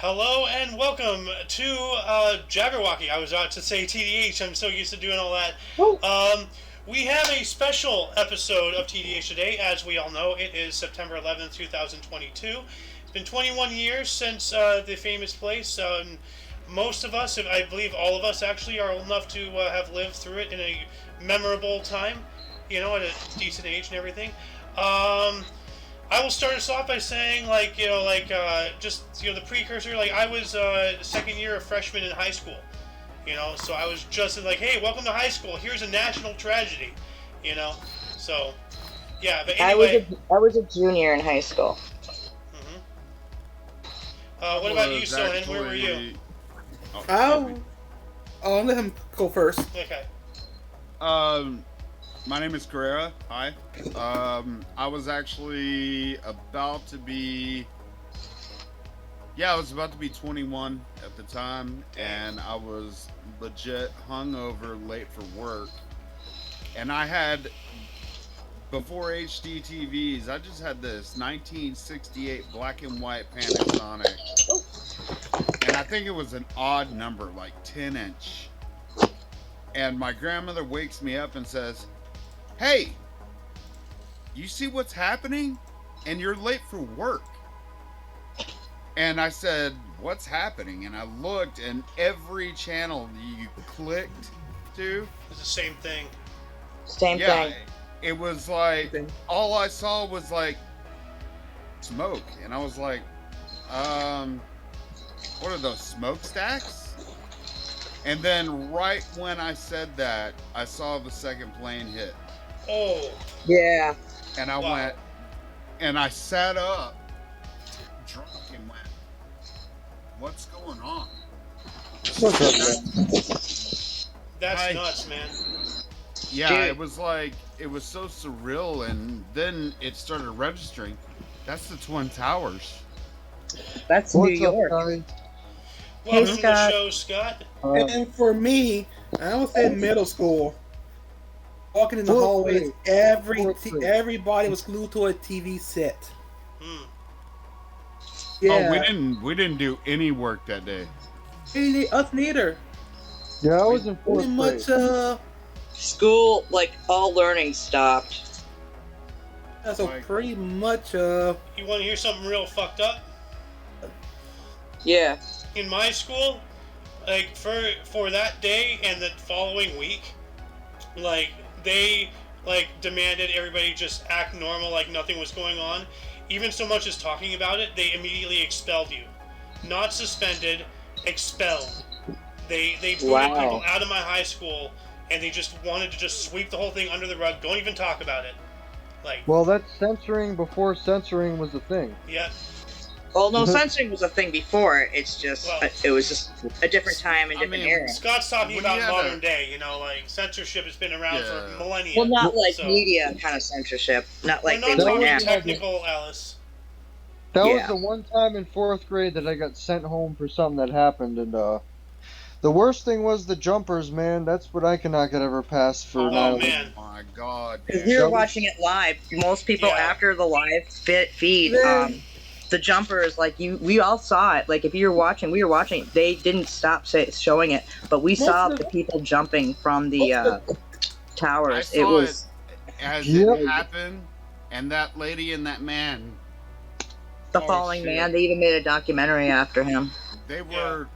Hello and welcome to Jabberwocky. I was about to say TDH. I'm so used to doing all that. Oh, Um, we have a special episode of TDH today. As we all know, it is September 11th, 2022. It's been 21 years since the famous place. Most of us, I believe all of us actually, are old enough to have lived through it in a memorable time, at a decent age and everything. Um, I will start us off by saying, the precursor. Like, I was second year of freshman in high school, so I was just like, hey, welcome to high school. Here's a national tragedy, you know. So, yeah, but I was anyway. a I was a junior in high school. hmm I what about you, was Sohan? Where were you? actually. Oh, excuse me. I'll, I'll let him go first. Okay. Um, my name is Carrera. Hi. I was actually about to be. Yeah, I was about to be 21 at the time, and I was legit hungover, late for work, and I had before HD TVs. I just had this 1968 black and white Panasonic, and I think it was an odd number, like 10-inch. And my grandmother wakes me up and says, "Hey, you see what's happening? And you're late for work." And I said, "What's happening?" And I looked, and every channel you clicked to, It's the same thing. Same yeah, thing. it was like Thing. all I saw was like smoke, and I was like, what are those smokestacks? And then right when I said that, I saw the second plane hit, Oh, Yeah. and I wow. went, and I sat up, drunk, and went, "What's going on?" That's Hi. nuts, man. Yeah, Dude. it was like it was so surreal, and then it started registering. That's the Twin Towers. That's New What's up, York. guys? Welcome to the Scott. show, Scott. And for me, I was in middle school. Walking in the Fourth hallways, grade. Fourth grade. everybody was glued to a TV set. Hmm. Yeah, Oh, we didn't do any work that day. us neither. Yeah, I was in Pretty fourth much, grade. School, like all learning stopped. so Like- pretty much, You want to hear something real fucked up? Yeah. In my school, like for that day and the following week, like they demanded everybody just act normal, like nothing was going on. Even so much as talking about it, they immediately expelled you. Not suspended, expelled. They booted Wow. people out of my high school, and they just wanted to just sweep the whole thing under the rug. Don't even talk about it. Like, Well, that's censoring before censoring was a thing. yeah, Well, no, censoring was a thing before. It's just, Well- it was just a different time and I different mean, era. Scott's talking When about you had modern a- day. Like censorship has been around for Yeah. millennia. Well, not like so- media kind of censorship. Not like We're they not would talking now. technical, Alice. That was Yeah. the one time in fourth grade that I got sent home for something that happened, and the worst thing was the jumpers, man. That's what I cannot get ever past for Oh, now. man. Oh my God, Because dude. we were Double- watching it live. Most people Yeah. after the live feed, Yeah. the jumpers, like we all saw it. Like if you were watching, we were watching. They didn't stop showing it, but we Most saw of the the- people jumping from the most of towers. I It saw was as Yep. it happened, and that lady and that man, the oh, falling shit. man. They even made a documentary after him. they were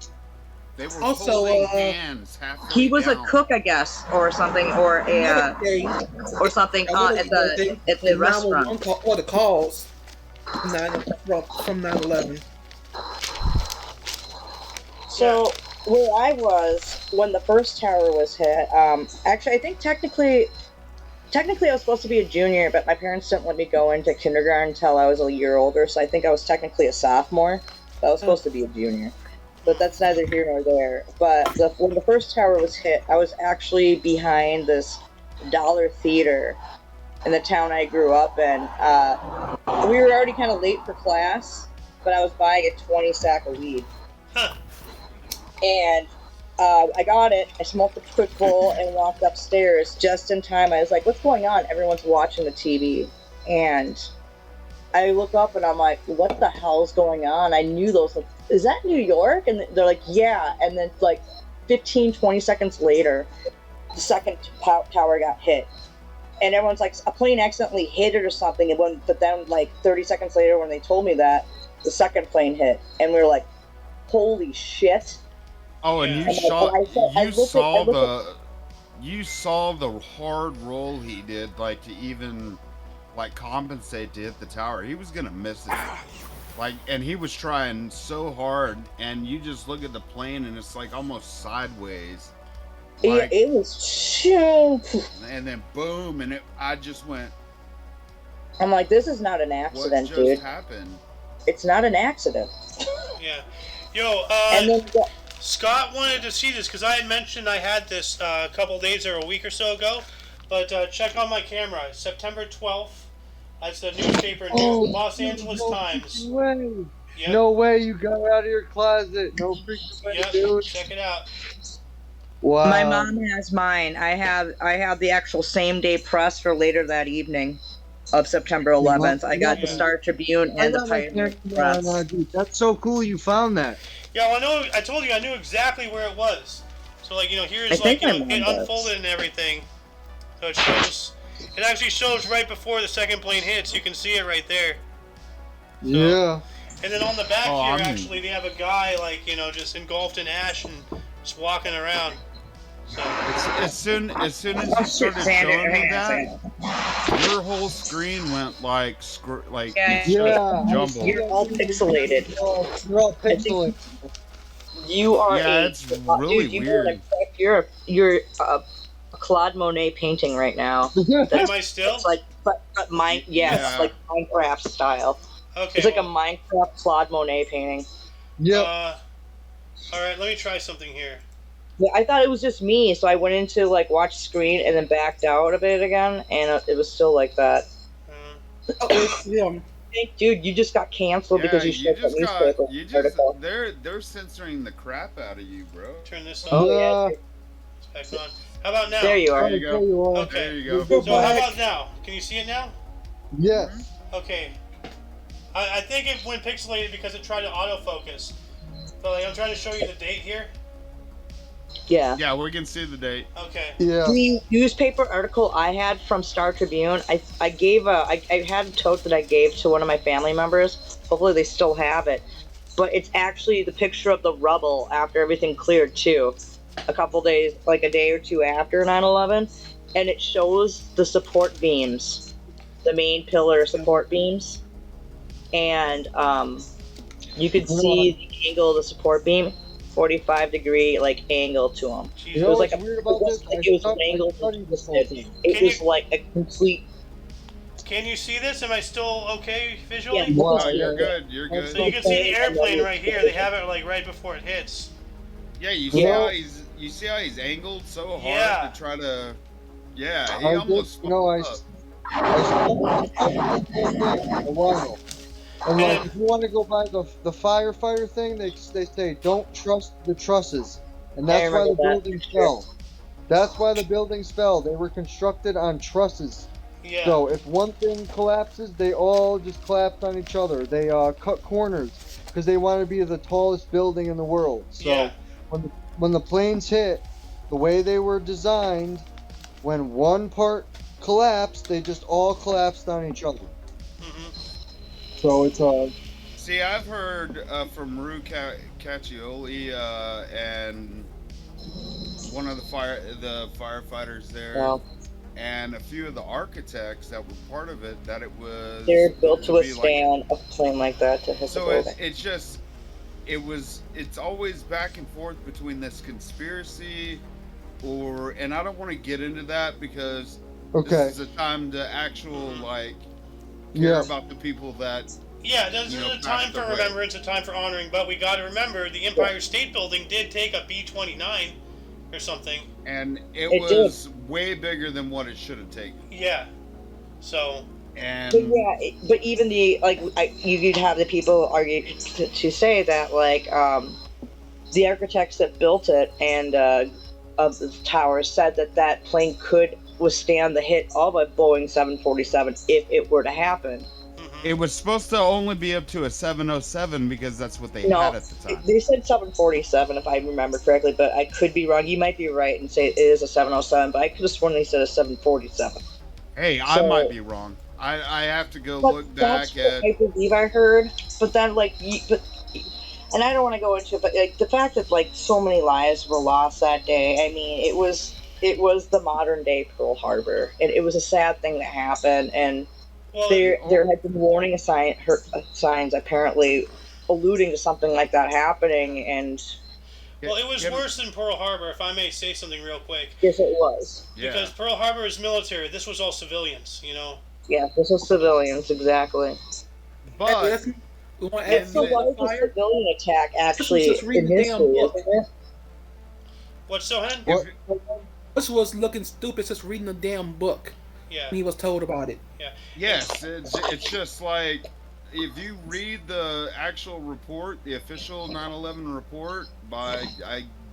Also, holding hands halfway He was a down. cook, I guess, or something, or another day, or something at the restaurant. 911 call, or the calls from 9/11. So where I was when the first tower was hit, actually, I think technically I was supposed to be a junior, but my parents didn't let me go into kindergarten until I was a year older. So I think I was technically a sophomore. But I was supposed to be a junior. But that's neither here nor there. But when the first tower was hit, I was actually behind this dollar theater in the town I grew up in. We were already kind of late for class, but I was buying a 20 sack of weed. Huh. And I got it. I smoked a quick bowl and walked upstairs just in time. I was like, "What's going on?" Everyone's watching the TV, and I look up and I'm like, what the hell's going on? I knew those. Like, is that New York? And they're like, yeah. And then like 15, 20 seconds later, the second tower got hit. And everyone's like, a plane accidentally hit it or something. But then like 30 seconds later, when they told me that, the second plane hit. And we were like, holy shit. Oh, and Yeah. you saw the hard roll he did, like to even like compensate to hit the tower. He was gonna miss it, like, and he was trying so hard. And you just look at the plane, and it's like almost sideways. Like, it was. And then boom, and I just went. I'm like, this is not an What accident, just dude. happened? It's not an accident. Yeah. Yo, And then, Scott wanted to see this because I had mentioned I had this a couple days or a week or so ago. But check on my camera. September 12th. That's the newspaper, Los Angeles Times. No way. Yep. No way you got out of your closet. No freaking way, Yep. dude. Check it out. Wow. my mom has mine. I have the actual same day press for later that evening of September 11th. I got the Yeah. Star Tribune and the Pioneer Press. Dude, that's so cool you found that. Yeah, well, I told you I knew exactly where it was. So, like, here's, I like, think my it mom does. unfolded and everything. So it shows, it actually shows right before the second plane hits. You can see it right there. Yeah. And then on the back Oh, here, I'm- actually, they have a guy, like, just engulfed in ash and just walking around. So, As soon as you started showing me that, your whole screen went like Yeah. jumbled. You're all pixelated. You're all pixelated. You are Yeah, a, it's really dude, weird. You're a Claude Monet painting right now. am I still? It's like, but Yeah. like Minecraft style. Okay. It's like a well, Minecraft Claude Monet painting. Yep. Alright, let me try something here. Yeah, I thought it was just me, so I went into like watch screen and then backed out of it again, and it was still like that. Uh, Dude, you just got canceled Yeah, because you shared the newspaper article. they're censoring the crap out of you, bro. turn this Oh, on. yeah. It's back on. How about now? There you are. There you go. There you are. Okay. There you Go go. So how back. about now? Can you see it now? Yes. Okay. I think it went pixelated because it tried to autofocus. So like, I'm trying to show you the date here. Yeah. Yeah, we can see the date. Okay. Yeah. The newspaper article I had from Star Tribune, I had a tote that I gave to one of my family members. Hopefully they still have it. But it's actually the picture of the rubble after everything cleared too. A couple days, like a day or two after 9/11, and it shows the support beams, the main pillar support beams, and you could see the angle of the support beam, 45-degree like angle to them. Jesus. You It know was what's like weird about this? it was an angle. studied this whole thing. It Can was you- like a complete. Can you see this? Am I still okay visually? Yeah. Wow, No, you're yeah. good. You're good. So you can see the airplane right here. They have it like right before it hits. Yeah, you see Yeah. how he's angled so hard Yeah. to try to. Yeah, he I almost. just, you know, I fucked studied this whole thing a while. And like, if you want to go by the firefighter thing, they say don't trust the trusses, and that's why the remember that. buildings fell. That's why the buildings fell. They were constructed on trusses. Yeah. So if one thing collapses, they all just collapse on each other. They cut corners because they want to be the tallest building in the world. So Yeah. when the planes hit, the way they were designed, when one part collapsed, they just all collapsed on each other. hmm So it's See, I've heard from Rue Caccioli and one of the firefighters there, Well, and a few of the architects that were part of it, that it was. they're built to be like- withstand a plane like that to hit the So building. it's always back and forth between this conspiracy, and I don't want to get into that because okay. this is a time to care Yeah. about the people that. Yeah, this You is know, a time passed for away. remembrance, a time for honoring, but we got to remember the Empire State Building did take a B-29 or something. And it It was way bigger than what it should have taken. Yeah. So, And But yeah, but even you'd have the people argue to say that the architects that built it and of the tower said that plane could withstand the hit of a Boeing 747 if it were to happen. It was supposed to only be up to a 707 because that's what they No, had at the time. they said 747 if I remember correctly, but I could be wrong. You might be right and say it is a 707, but I could have sworn they said a 747. Hey, I So- might be wrong. I have to go But look that's back what at. I believe I heard. But then, like, and I don't want to go into it, but like the fact that like so many lives were lost that day. I mean, it was the modern day Pearl Harbor, and it was a sad thing that happened. And Well, there had been warning signs apparently alluding to something like that happening, and well, it was Get- worse than Pearl Harbor, if I may say something real quick. yes, it was. Yeah. Because Pearl Harbor is military. This was all civilians, Yeah, this was civilians exactly. But Let's- we want to And add So the- why was a civilian attack actually just read in the damn history, book. isn't it? What's so, Hen? What? Bush was looking stupid just reading the damn book Yeah. when he was told about it. yes, it's just like if you read the actual report, the official 9/11 report by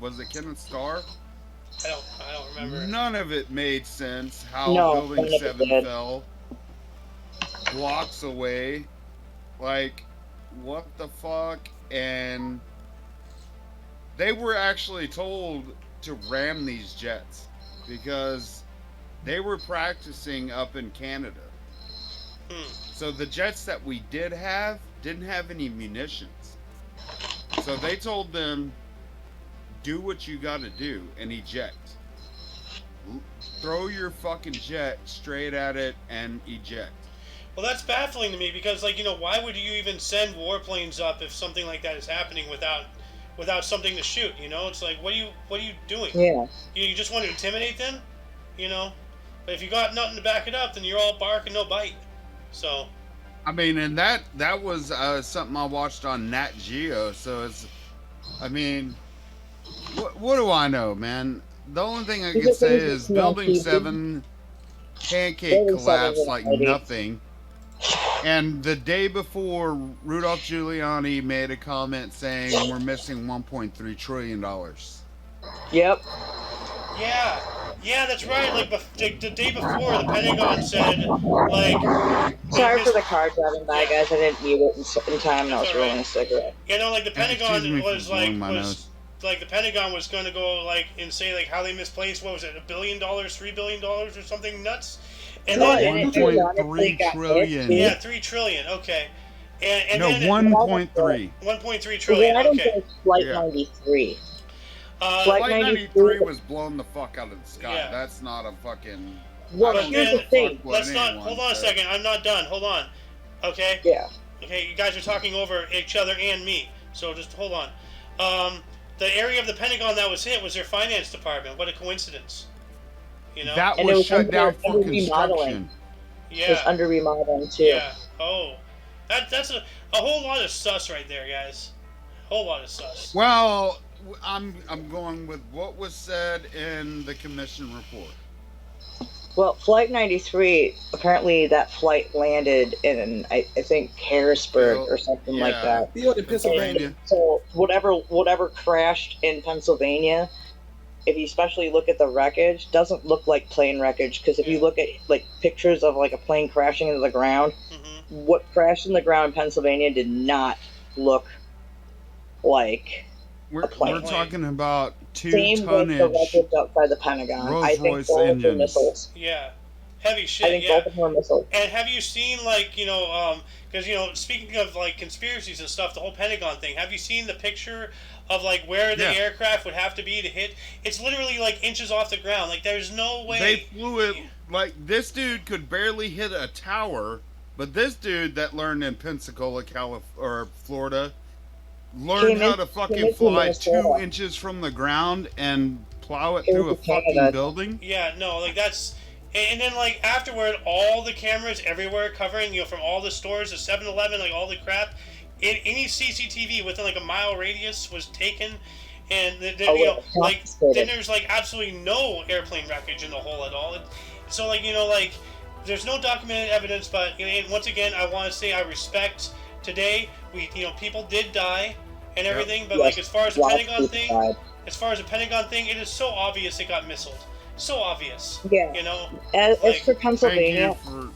was it Kenneth Starr? I don't remember. None of it made sense. How No, Building none of it 7 did. fell blocks away. Like, what the fuck? And they were actually told to ram these jets because they were practicing up in Canada. So the jets that we did have didn't have any munitions. So they told them, do what you gotta do and eject. Throw your fucking jet straight at it and eject. Well, that's baffling to me because, like, why would you even send warplanes up if something like that is happening without something to shoot? It's like, what are you doing? Yeah. You just want to intimidate them, But if you got nothing to back it up, then you're all bark and no bite. So. I mean, and that was something I watched on Nat Geo. So it's, I mean, what do I know, man? The only thing I can say is Building 7 pancake Building 7 collapsed was like mighty. nothing. And the day before, Rudolph Giuliani made a comment saying we're missing $1.3 trillion. Yep. Yeah, that's right. Like the day before, the Pentagon said, like, Sorry for the car driving by, guys. I didn't mute it in time, and I was That's all right. rolling a cigarette. like the Pentagon Excuse me for was like blowing my nose. like the Pentagon was going to go like and say like how they misplaced what was it $1 billion, $3 billion or something nuts, and No, then and it 1.3 got trillion. hit, yeah, 3 trillion. Okay, and No, then 1.3. 1.3 trillion. I don't Okay, think Flight Yeah. 93. uh, Flight Flight 93 93 was blown the fuck out of the sky. Yeah. That's not a fucking. Well, I don't here's give the a thing. fuck what let's not anyone hold on a says. second. I'm not done. Hold on. Okay. Yeah. Okay, you guys are talking over each other and me, so just hold on. The area of the Pentagon that was hit was their finance department. What a coincidence. That And it was was shut under- down for under remodeling. construction. It was Yeah. under remodeling, too. Yeah. Oh, that's a whole lot of sus right there, guys. A whole lot of sus. Well, I'm going with what was said in the commission report. Well, Flight 93, apparently that flight landed in, I think, Harrisburg or something like Yeah. that. Field in Pennsylvania. Pennsylvania. So whatever crashed in Pennsylvania, if you especially look at the wreckage, doesn't look like plane wreckage. Because if you look at like pictures of like a plane crashing into the ground, Hmm. what crashed in the ground in Pennsylvania did not look like We're, A plane. we're talking about two same with the tonnage. wreckage outside the Pentagon. I think Rolls-Royce both were engines. missiles. Yeah. Heavy I shit. think Yeah. both of them were missiles. And have you seen like because speaking of like conspiracies and stuff, the whole Pentagon thing. Have you seen the picture of like where the Yeah. aircraft would have to be to hit? It's literally like inches off the ground. Like there's no way. They flew it like this dude could barely hit a tower, but this dude that learned in Pensacola, Florida, learned Came how in- to came fucking in from fly Minnesota. 2 inches from the ground and plow it Came through a from fucking Canada. building. Yeah, no, like that's. And then, like, afterward, all the cameras everywhere covering, from all the stores, the 7-Eleven, like, all the crap, any CCTV within, like, a mile radius was taken, and, like, then there's, like, absolutely no airplane wreckage in the hole at all. So, like, there's no documented evidence, but, and once again, I want to say I respect today, people did die and everything, but, like, as far as the Pentagon thing, it is so obvious it got missiled. So obvious. Yeah. You know? As Like, for Thank Pennsylvania, you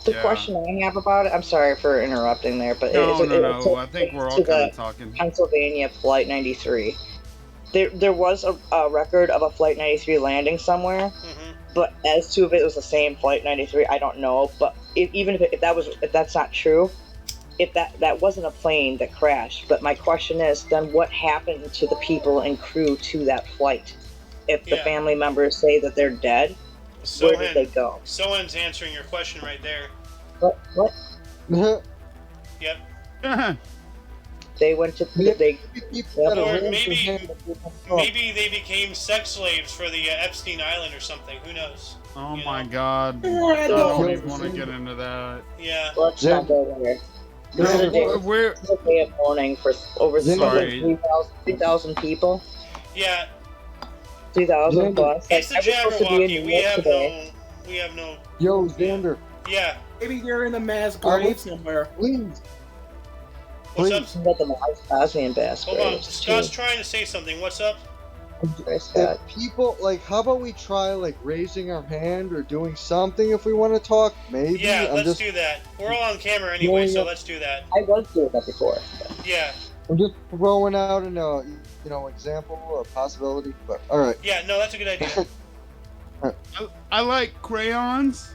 The Yeah. question I have about it, I'm sorry for interrupting there, but No. I think we're all to kind the of talking. Pennsylvania Flight 93. There was a record of a Flight 93 landing somewhere, but as to if it was the same Flight 93, I don't know. But if that's not true, if that wasn't a plane that crashed. But my question is, then what happened to the people and crew to that flight? If the family members say that they're dead, where did they go? Sohan's answering your question right there. What? Yep. They went to Or maybe they became sex slaves for the Epstein Island or something. Who knows? Oh my God! I I don't don't even want to get into that. Yeah. Let's not go there. There's a day of mourning for over 3,000 people. Yeah. 2,000 plus. It's the Jabberwocky. We have no. Yo, Xander. Yeah. Maybe they're in a mass grave somewhere. Please. What's up? About the Bosnian bass Hold on. graves, Scott's too. trying to say something. What's up? If people how about we try raising our hand or doing something if we want to talk? Maybe. Yeah, let's do that. We're all on camera anyway, so let's do that. I was doing that before. Yeah. I'm just throwing out an example or possibility. But all right. Yeah, no, that's a good idea. I like crayons.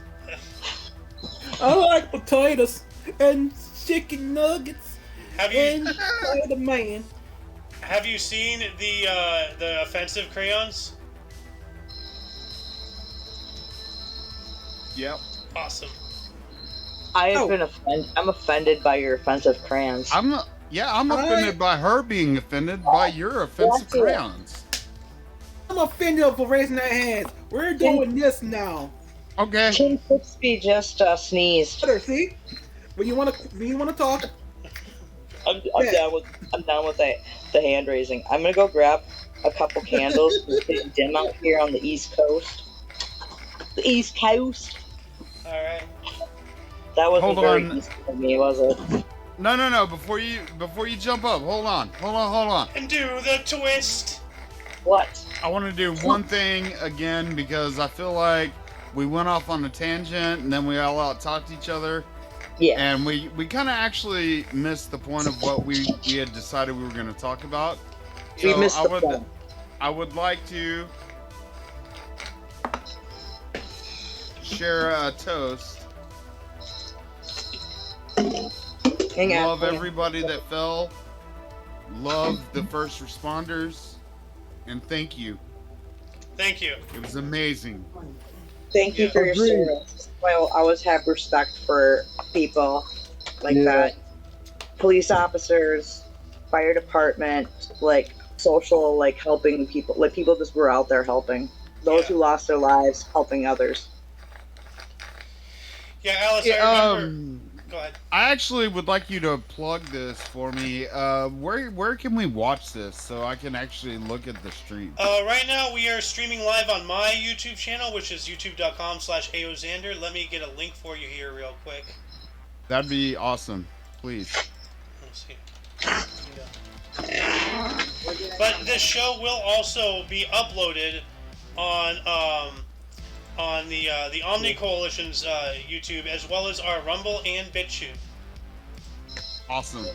I like potatoes and chicken nuggets and Spider-Man. Have you seen the offensive crayons? Yep. Awesome. I'm offended by your offensive crayons. I'm offended by her being offended by your offensive crayons. I'm offended for raising their hands. We're doing this now. Okay. Tim Bixby just sneezed. See? When you want to talk. I'm down with the hand raising. I'm gonna go grab a couple candles. It's getting dim out here on the East Coast. The East Coast. All right. That wasn't very easy for me, was it? No. Before you jump up, hold on. And do the twist. What? I want to do one thing again because I feel like we went off on a tangent and then we all out talked each other. Yeah. And we kind of actually missed the point of what we had decided we were going to talk about. We missed the point. I would like to share a toast. Hang on. Love everybody that fell. Love the first responders. And thank you. Thank you. It was amazing. Thank you for your service. I always have respect for people like that. Police officers, fire department, social, helping people. People just were out there helping. Those who lost their lives, helping others. Yeah, Alice, I remember. Go ahead. I actually would like you to plug this for me. Where can we watch this so I can actually look at the stream? Right now we are streaming live on my YouTube channel, which is youtube.com/aoxander. Let me get a link for you here real quick. That'd be awesome. Please. Let's see. But this show will also be uploaded on the Omni Coalition's YouTube, as well as our Rumble and BitChute. Awesome.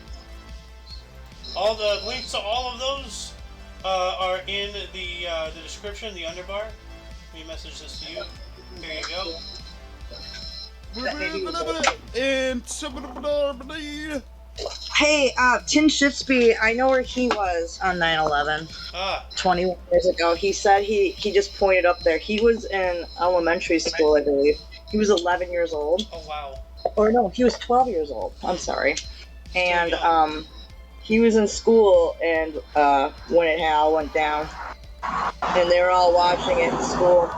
All the links to all of those are in the description, the underbar. Let me message this to you. Here you go. Hey, Tim Shitsby, I know where he was on 9/11. 21 years ago. He said he just pointed up there. He was in elementary school, I believe. He was 11 years old. Oh, wow. Or no, he was 12 years old. I'm sorry. And he was in school, and when it all went down, and they were all watching it in school.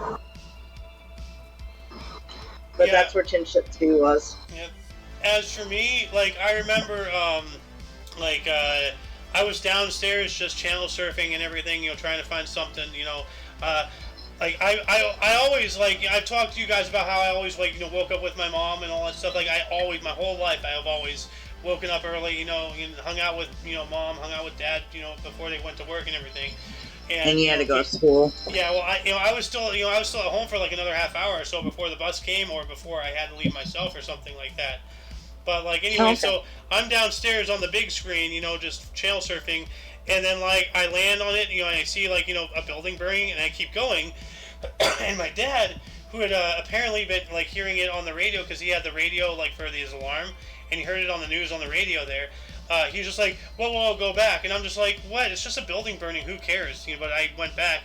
But that's where Tim Shitsby was. Yep. As for me, I remember, I was downstairs just channel surfing and everything, trying to find something, I always, I've talked to you guys about how I always, woke up with my mom and all that stuff. My whole life, I have always woken up early, and hung out with, mom, hung out with dad, before they went to work and everything. And you had to go to school. Yeah, well, I was still at home for like another half hour or so before the bus came, or before I had to leave myself or something like that. But like anyway, Okay. so I'm downstairs on the big screen, just channel surfing, and then like I land on it, and I see like a building burning, and I keep going, and my dad, who had apparently been like hearing it on the radio because he had the radio like for his alarm, and he heard it on the news on the radio there. He was just like, whoa, go back. And I'm just like, what? It's just a building burning. Who cares? But I went back.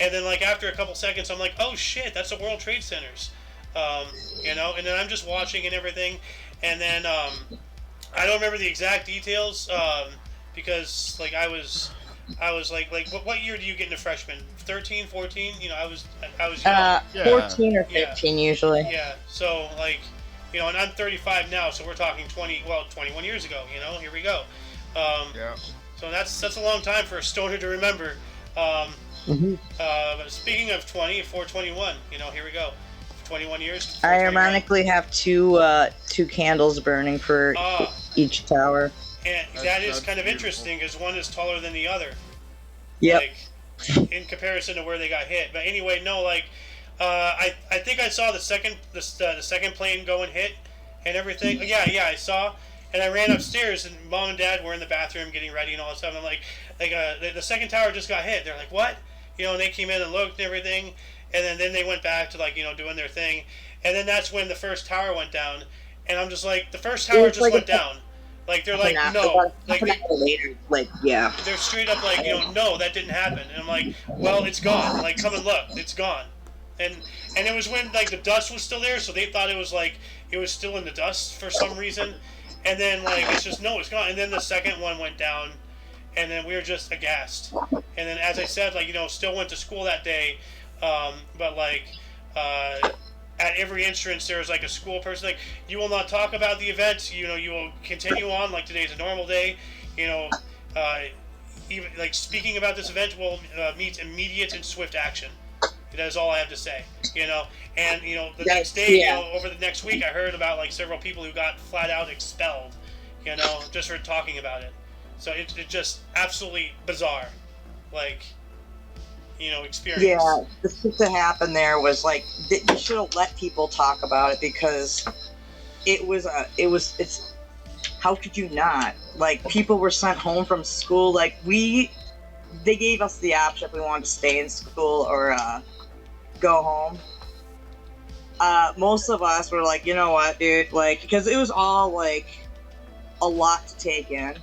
And then, like, after a couple seconds, I'm like, oh, shit, that's the World Trade Centers. And then I'm just watching and everything. And then I don't remember the exact details because, like, I was like, what year do you get into freshman? 13, 14? I was young. 14 or 15 usually. Yeah, so, like... and I'm 35 now, so we're talking 21 years ago. Here we go. Yeah. So that's a long time for a stoner to remember. But speaking of 421, here we go. 21 years. I ironically have two candles burning for each tower. And that is that's kind of beautiful. Interesting because one is taller than the other. Yep. Like, in comparison to where they got hit. But anyway, no, like. I think I saw the second plane go and hit and everything. Yeah, I saw, and I ran upstairs, and Mom and Dad were in the bathroom getting ready and all that stuff. And I'm like the second tower just got hit. They're like, what? And they came in and looked and everything, and then they went back to like doing their thing, and then that's when the first tower went down, and I'm just like, the first tower just went down. Like they're like, no, like later, like yeah. They're straight up like, no, that didn't happen. And I'm like, well, it's gone. Like, come and look, it's gone. And it was when like the dust was still there, so they thought it was still in the dust for some reason. And then like it's just no, it's gone. And then the second one went down, and then we were just aghast. And then as I said, like still went to school that day, but like at every entrance there was like a school person like, you will not talk about the event. You will continue on like today's a normal day. Even like speaking about this event will meet immediate and swift action. That is all I have to say, And the next day, over the next week, I heard about like several people who got flat out expelled, just for talking about it. So it's just absolutely bizarre, like, experience. Yeah, the shit that happened there was like you should have let people talk about it because it's how could you not? Like people were sent home from school. Like they gave us the option if we wanted to stay in school or go home. Most of us were like, you know what, dude, like, because it was all like a lot to take in.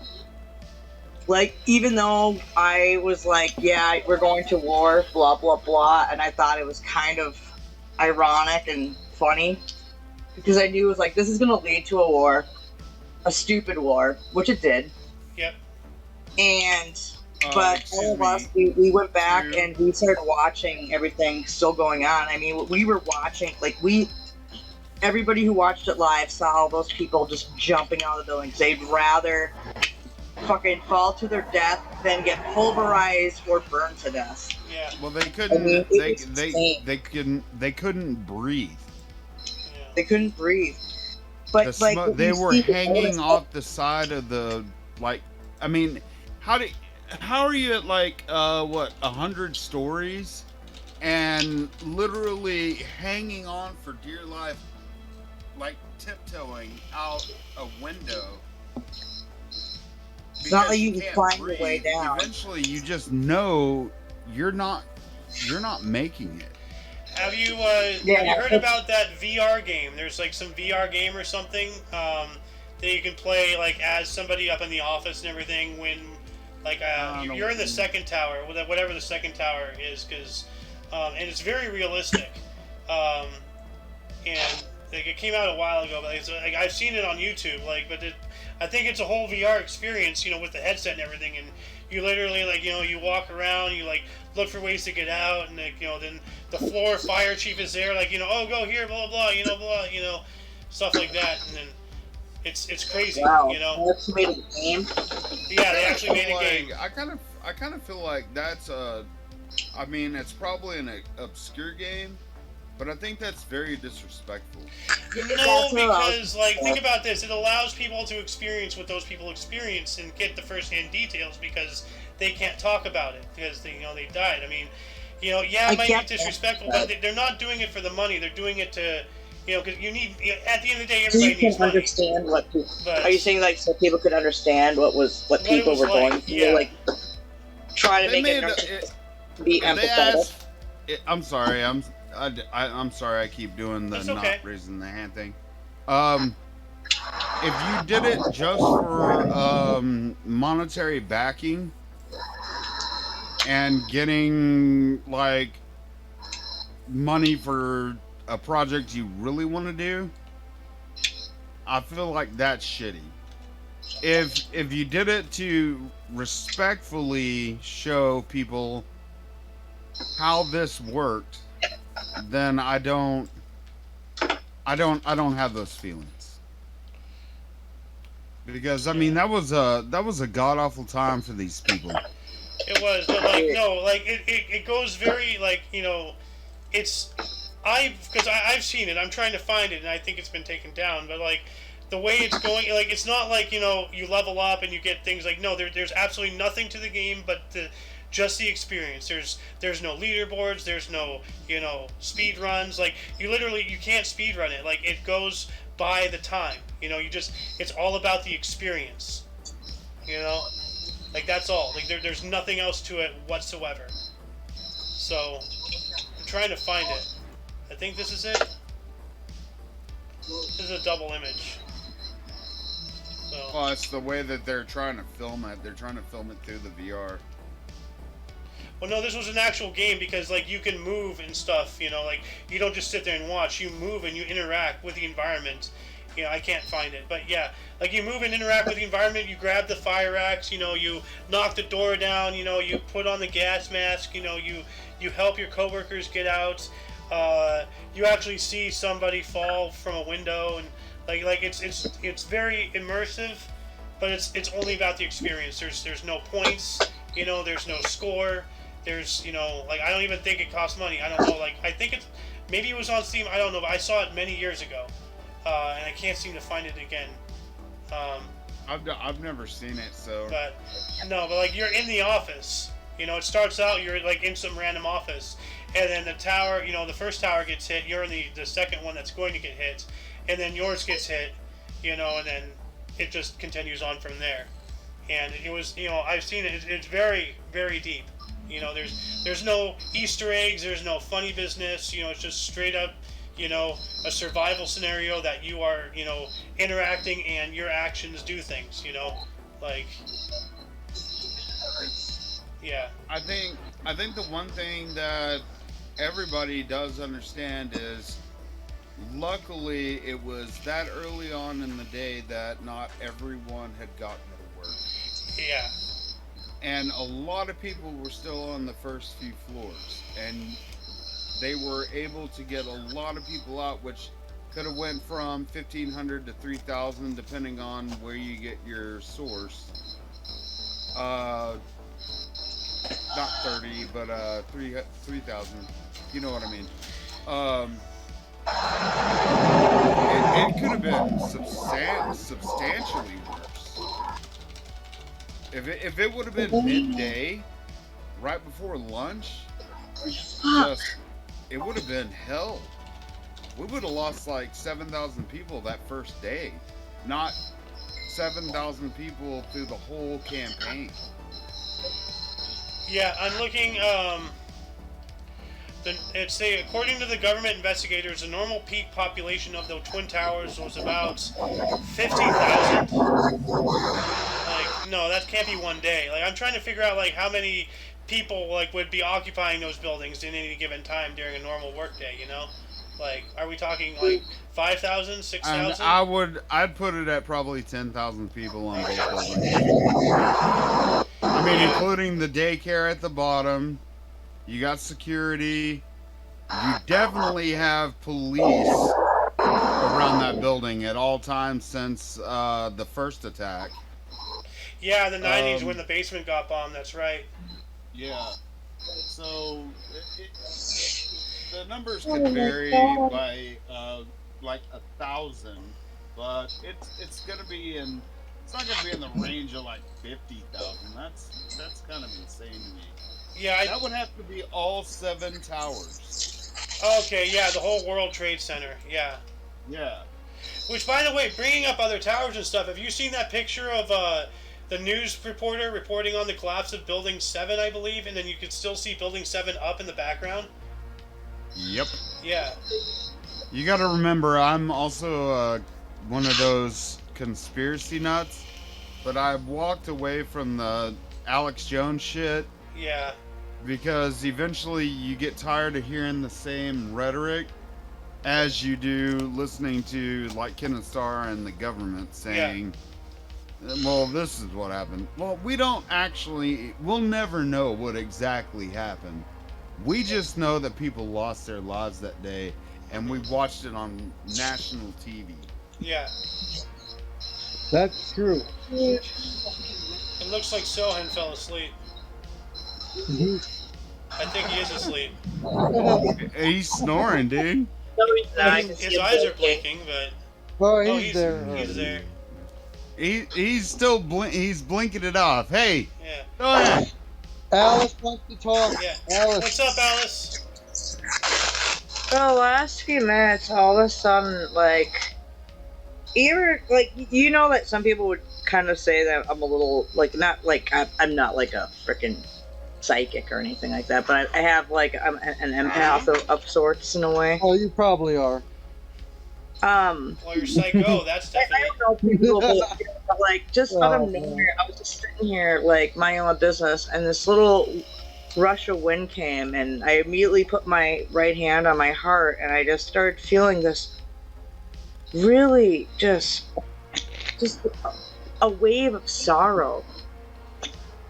Like, even though I was like, yeah, we're going to war, blah blah blah, and I thought it was kind of ironic and funny because I knew it was like, this is gonna lead to a war, a stupid war, which it did. Yep. And but all of us, we went back and we started watching everything still going on. I mean, we were watching, like, everybody who watched it live saw all those people just jumping out of the buildings. They'd rather fucking fall to their death than get pulverized or burned to death. Yeah. Well, they couldn't. I mean, they couldn't breathe. Yeah. They couldn't breathe. But They were hanging off the side of the like. I mean, how are you at like 100 stories and literally hanging on for dear life, like tiptoeing out a window? It's not like you can climb your way down. Eventually, you just know you're not making it. Have you heard about that VR game? There's like some VR game or something that you can play like as somebody up in the office and everything when like you're in the second tower, whatever the second tower is, because and it's very realistic. And like, it came out a while ago, but like I've seen it on YouTube. Like, but I think it's a whole VR experience, with the headset and everything, and you literally like you walk around, you like look for ways to get out, and like then the floor fire chief is there, like oh go here, blah blah blah, stuff like that, and then it's crazy, Wow. They actually made a game. Yeah, they actually made a game. I kind of feel like that's I mean, it's probably an obscure game, but I think that's very disrespectful. No, because like think about this. It allows people to experience what those people experience and get the first-hand details because they can't talk about it because they died. I mean, yeah, it might be disrespectful, but they're not doing it for the money. They're doing it to, because you need. At the end of the day, everybody needs money. Understand what people. But are you saying like so people could understand what people were going through? Yeah. Like try to They make it be empathetic. I'm sorry. I'm sorry. I keep doing the That's okay. not raising the hand thing. If you did it just for monetary backing and getting like money for a project you really want to do, I feel like that's shitty. If you did it to respectfully show people how this worked, then I don't have those feelings. Because I mean that was a god awful time for these people. It was, but it goes very it's because I've seen it. I'm trying to find it, and I think it's been taken down. But like the way it's going, like it's not like you level up and you get things like no. There's absolutely nothing to the game but just the experience. There's no leaderboards. There's no speed runs. Like you can't speed run it. Like it goes by the time. It's all about the experience. Like that's all. Like there's nothing else to it whatsoever. So I'm trying to find it. I think this is it. This is a double image. So. Well, it's the way that they're trying to film it. They're trying to film it through the VR. Well, no, this was an actual game because like you can move and stuff. Like you don't just sit there and watch. You move and you interact with the environment. I can't find it, but yeah, like you move and interact with the environment. You grab the fire axe. You knock the door down. You put on the gas mask. You help your coworkers get out. You actually see somebody fall from a window, and like it's very immersive, but it's only about the experience. There's no points. There's no score. There's like I don't even think it costs money. I don't know. Like I think maybe it was on Steam. I don't know, but I saw it many years ago. And I can't seem to find it again. I've never seen it, so. But like you're in the office. It starts out you're like in some random office, and then the tower. The first tower gets hit. You're in the second one that's going to get hit, and then yours gets hit. And then it just continues on from there. And it was I've seen it. It's very very deep. There's no Easter eggs. There's no funny business. It's just straight up. A survival scenario that you are, interacting and your actions do things, like, yeah. I think the one thing that everybody does understand is, luckily it was that early on in the day that not everyone had gotten to work. Yeah. And a lot of people were still on the first few floors, and they were able to get a lot of people out, which could have went from 1,500 to 3,000, depending on where you get your source. Not 30, but 3,000. You know what I mean? It could have been substantially worse. If it would have been midday, right before lunch, it would have been hell. We would have lost like 7,000 people that first day, not 7,000 people through the whole campaign. Yeah, I'm looking. According to the government investigators, the normal peak population of the Twin Towers was about 50,000. Like, no, that can't be one day. Like, I'm trying to figure out like how many people like would be occupying those buildings in any given time during a normal workday. Like, are we talking like 5,000, 6,000? I'd put it at probably 10,000 people on both buildings. I mean, including the daycare at the bottom. You got security. You definitely have police around that building at all times since the first attack. Yeah, the 90s when the basement got bombed. That's right. Yeah. So the numbers Oh could my vary God. by like 1,000, but it's gonna be in. It's not gonna be in the range of like 50,000. That's kind of insane to me. Yeah. That would have to be all 7 towers. Okay. Yeah. The whole World Trade Center. Yeah. Yeah. Which, by the way, bringing up other towers and stuff, have you seen that picture of the news reporter reporting on the collapse of Building 7, I believe, and then you could still see Building 7 up in the background? Yep. Yeah. You got to remember, I'm also one of those conspiracy nuts, but I've walked away from the Alex Jones shit Yeah. because eventually you get tired of hearing the same rhetoric as you do listening to like Kenneth Starr and the government saying, well, this is what happened. Well, we'll never know what exactly happened. We just know that people lost their lives that day, and we watched it on national TV. Yeah. That's true. It looks like Sohan fell asleep. I think he is asleep. He's snoring, dude. No, he's not. I can see His him eyes are blinking. blinking, but Oh, oh, he's there. He's there. He's still he's blinking it off. Hey, Yeah. go ahead. Alice wants to talk. Yeah. Alice. What's up, Alice? For the last few minutes, all of a sudden, like, you know that some people would kind of say that I'm a little, like, not, like, I'm not, like, a freaking psychic or anything like that, but I have, like, I'm an empath of sorts in a way. Oh, you probably are. Well, you're psycho. That's I definitely. don't know people, but, like, just out Oh, of nowhere, I was just sitting here, like, minding my business, and this little rush of wind came, and I immediately put my right hand on my heart, and I just started feeling this really just a wave of sorrow.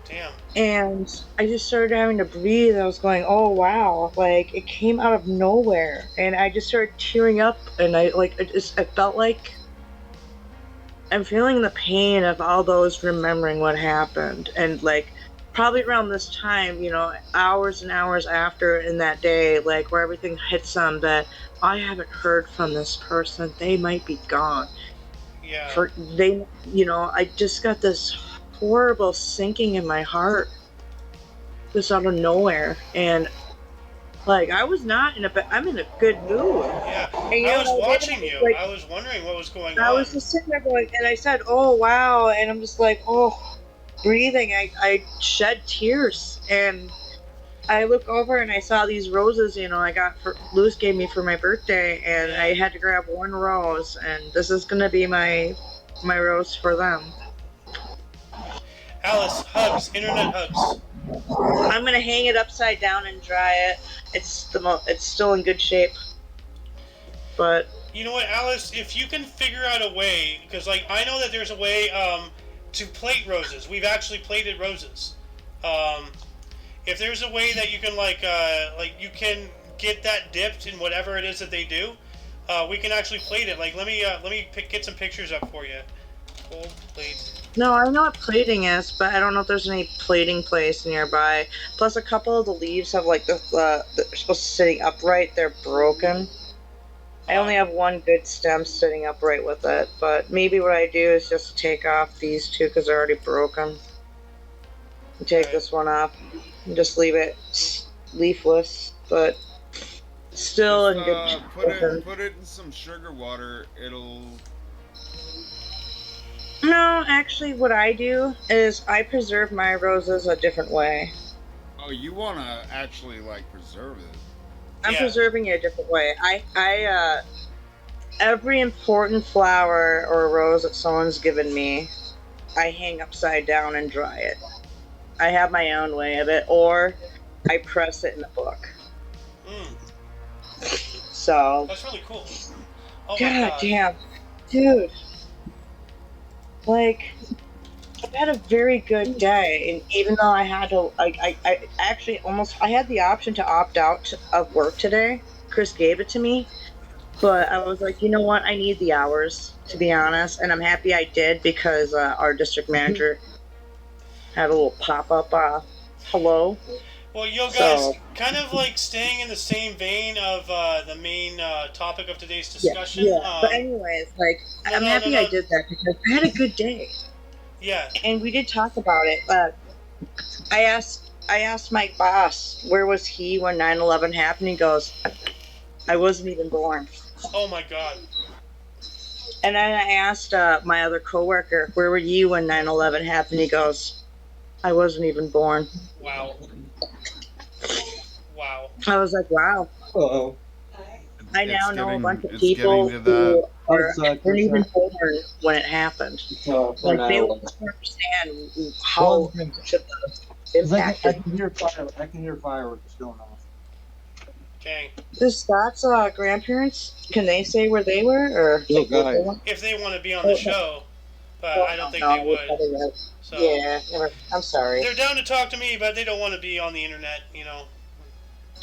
Damn. And I just started having to breathe. I was going, oh wow, like it came out of nowhere, and I just started tearing up, and I felt like I'm feeling the pain of all those remembering what happened, and like probably around this time, you know, hours and hours after in that day, like where everything hits them that I haven't heard from this person. They might be gone. Yeah. I just got this horrible sinking in my heart, just out of nowhere, and like I'm in a good mood. Yeah. And, I was watching you. like, I was wondering what was going I on. was just sitting there going, and I said, "Oh wow," and I'm just like, "Oh," breathing. I shed tears, and I look over and I saw these roses. You know, Louis gave me for my birthday, and I had to grab one rose, and this is gonna be my rose for them. Alice, hugs. Internet hugs. I'm gonna hang it upside down and dry it. It's still in good shape, but You know what, Alice? If you can figure out a way, because like I know that there's a way to plate roses. We've actually plated roses. If there's a way that you can like you can get that dipped in whatever it is that they do, we can actually plate it. Like let me get some pictures up for you. Gold plate. no, I know what plating is, but I don't know if there's any plating place nearby. Plus, a couple of the leaves have like they're supposed to sitting upright. They're broken. I only have one good stem sitting upright with it, but maybe what I do is just take off these two because they're already broken. And take Right. this one off and just leave it leafless, but still in good shape. Put it in some sugar water. It'll. No, actually, what I do is I preserve my roses a different way. Oh, you want to actually like preserve it? I'm Yeah. preserving it a different way. Every important flower or rose that someone's given me, I hang upside down and dry it. I have my own way of it, or I press it in a book. So, That's really cool. Oh my God god. damn, dude. Like, I've had a very good day, and even though I had to, I actually I had the option to opt out of work today. Chris gave it to me, but I was like, you know what? I need the hours, to be honest, and I'm happy I did because our district manager had a little pop-up hello. Well, yo, guys, So- kind of like staying in the same vein of the main topic of today's Yeah, discussion. yeah. But anyways, like, no, I'm no, happy no, I no. did that because I had a good day, Yeah. and we did talk about it. I asked my boss where was he when 9/11 happened. He goes, I wasn't even born. Oh my God. And then I asked my other coworker, where were you when 9/11 happened? He goes, I wasn't even born. Wow. Wow. I was like, wow. Uh-oh. I now It's know a getting- bunch of it's people getting to who I'm sorry, weren't even Chris. born when it happened. Like, they don't understand how much of the impact I can hear fire. I can hear fireworks going off. Dang. the Scott's grandparents, can they say where they were? Or Oh, God. If they want to be on the show, but I don't think they would. So Yeah, never. I'm sorry. they're down to talk to me, but they don't want to be on the internet, you know.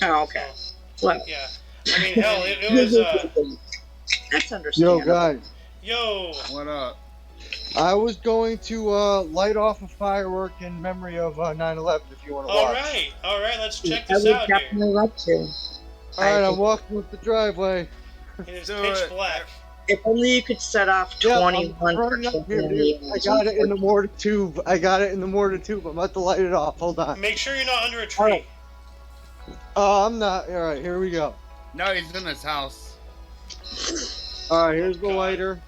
Oh, okay. So, Well, yeah. I mean, hell, it was. That's Yo, understandable. guys. Yo. What up? I was going to light off a firework in memory of 9/11. If you want to All watch. right. All right. Let's check I this would out here. definitely love to. All right, I'm walking up the driveway. It is Do pitch it. black. If only you could set off Yeah, 21 I'm running up here, dude. I got it in the mortar tube. I'm about to light it off. Hold on. Make sure you're not under a tree. Oh, I'm not. All right, here we go. No, he's in his house. All right, here's the God. lighter.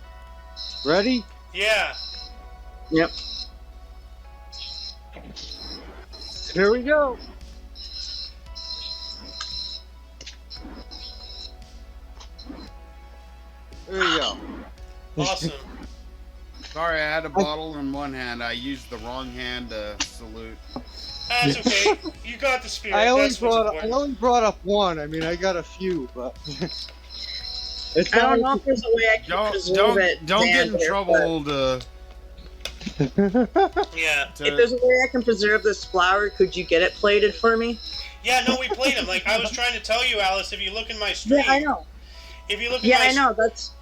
Ready? Yeah. Yep. Here we go. There you go. Awesome. Sorry, I had a bottle in one hand. I used the wrong hand to salute. That's okay. You got the spirit. I only That's what's important. brought up one. I mean, I got a few, but it's I don't know not if there's a way I can Don't preserve it. don't get in Xander, trouble to. Yeah. If there's a way I can preserve this flower, could you get it plated for me? Yeah, no, we played them. Like, I was trying to tell you, Alice, if you look in my stream. Yeah, I know. If you look in Yeah, my I know. That's.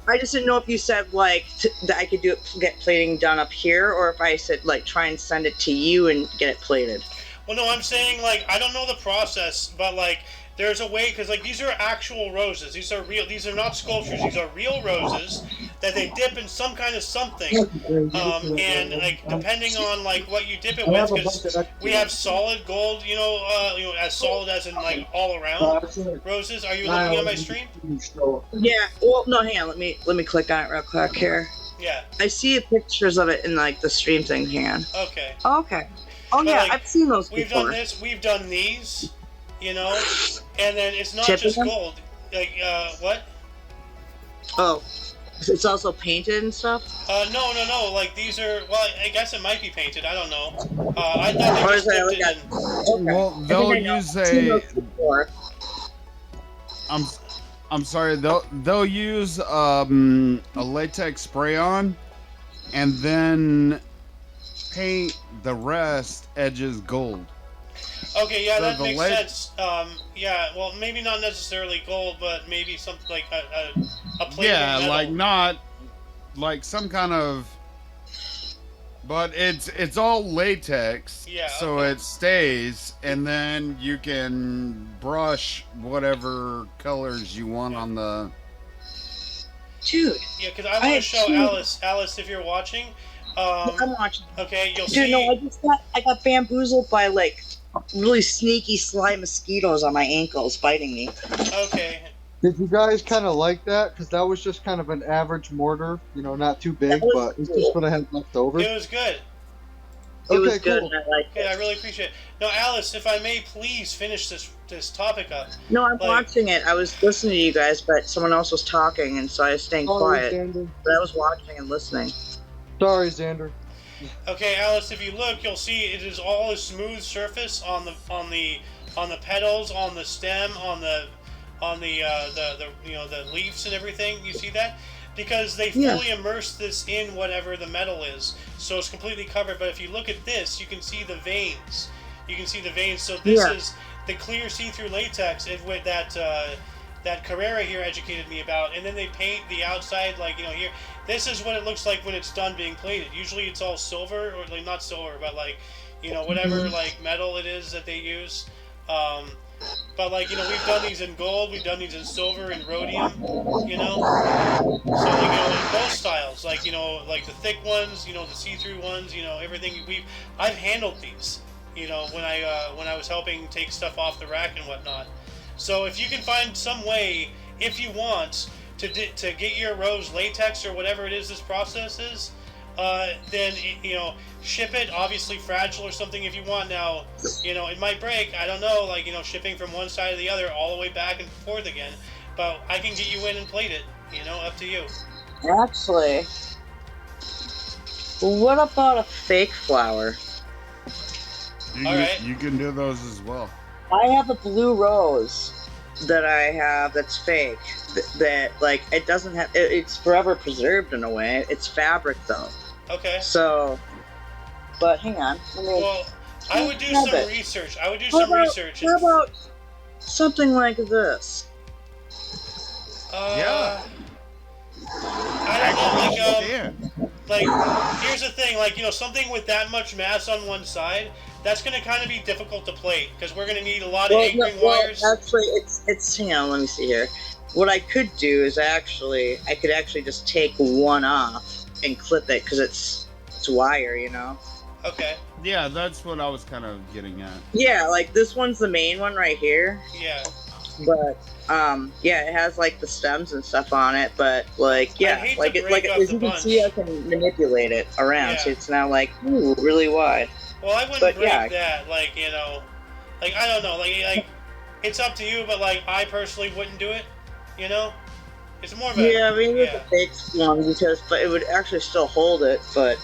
I just didn't know if you said like that I could do it, get plating done up here, or if I said like try and send it to you and get it plated. Well, no, I'm saying, like, I don't know the process, but, like, there's a way, because, like, these are actual roses. These are real, these are not sculptures. These are real roses that they dip in some kind of something. And, like, depending on, like, what you dip it with, because we have solid gold, as solid as in, like, all around roses. Are you looking at my stream? Yeah. Well, no, hang on. Let me click on it real quick here. Yeah. I see pictures of it in like the stream thing. Hang on. Okay. Oh, okay. Oh But, yeah, like, I've seen those We've before. done this. We've done these, and then it's not Chipping just them? gold. Like, what? Oh, it's also painted and stuff. No. Like, these are, well, I guess it might be painted. I don't know. I thought Or they is just that dipped like it a? in. Okay. Well, I think they'll I know. use I've seen a. those before. I'm sorry. They'll use a latex spray on, and then paint the rest edges gold. Okay, yeah, So that the makes lead- sense. Yeah, well, maybe not necessarily gold, but maybe something like a plate Yeah, of metal. like not like some kind of. But it's all latex, Yeah, so okay. it stays, and then you can brush whatever colors you want on the. Dude, Yeah, because I I want to had show two- Alice, if you're watching. I'm watching. Okay, you'll Dude, see. no, I got bamboozled by like really sneaky sly mosquitoes on my ankles biting me. Okay, Did you guys kind of like that? Because that was just kind of an average mortar, not too big, That was but it's cool. just what I had left over. it was good. It was Okay, good. cool. And I liked Okay, I it. really appreciate it. Now, Alice, if I may, please finish this topic up. No, I'm like- watching it. I was listening to you guys, but someone else was talking, and so I was staying Sorry, quiet. Xander. But I was watching and listening. Sorry, Xander. Okay, Alice, if you look, you'll see it is all a smooth surface on the petals, on the stem, on the leaves and everything. You see that? Because they Yeah. fully immerse this in whatever the metal is, so it's completely covered. But if you look at this, you can see the veins. You can see the veins. So this Yeah. is the clear see-through latex with that Carrera here educated me about, and then they paint the outside here. This is what it looks like when it's done being plated. Usually it's all silver, or like not silver, but like you know, whatever like metal it is that they use. Um, but like, you know, we've done these in gold, we've done these in silver and rhodium, you know. So like, you know, in those styles, like, you know, like the thick ones, you know, the see-through ones, you know, everything I've handled these, you know, when I was helping take stuff off the rack and whatnot. So if you can find some way, if you want, to get your rose latex or whatever it is this process is, then you know, ship it. Obviously fragile or something if you want. Now, you know, it might break. I don't know. Like, you know, shipping from one side to the other all the way back and forth again. But I can get you in and plate it. You know, up to you. Actually, what about a fake flower? Alright. You can do those as well. I have a blue rose that I have that's fake. That like it doesn't have. It's forever preserved in a way. It's fabric though. Okay. So, but hang on. Well, I would do some research. I would do some research. How about something like this? Yeah. I don't know, like, here's the thing, like, you know, something with that much mass on one side, that's going to kind of be difficult to plate, because we're going to need a lot of anchoring wires. Actually, it's, hang on, let me see here. What I could do is I could actually just take one off and clip it, because it's wire, you know? Okay. Yeah, that's what I was kind of getting at. Yeah, like, this one's the main one right here. Yeah. But, yeah, it has, like, the stems and stuff on it, but, like, yeah, like, as you can see, I can manipulate it around, so it's now, like, ooh, really wide. Well, I wouldn't break that, like, you know, like, I don't know, like, it's up to you, but, like, I personally wouldn't do it, you know? It's more of a... Yeah, I mean, it's a fake one, but it would actually still hold it, but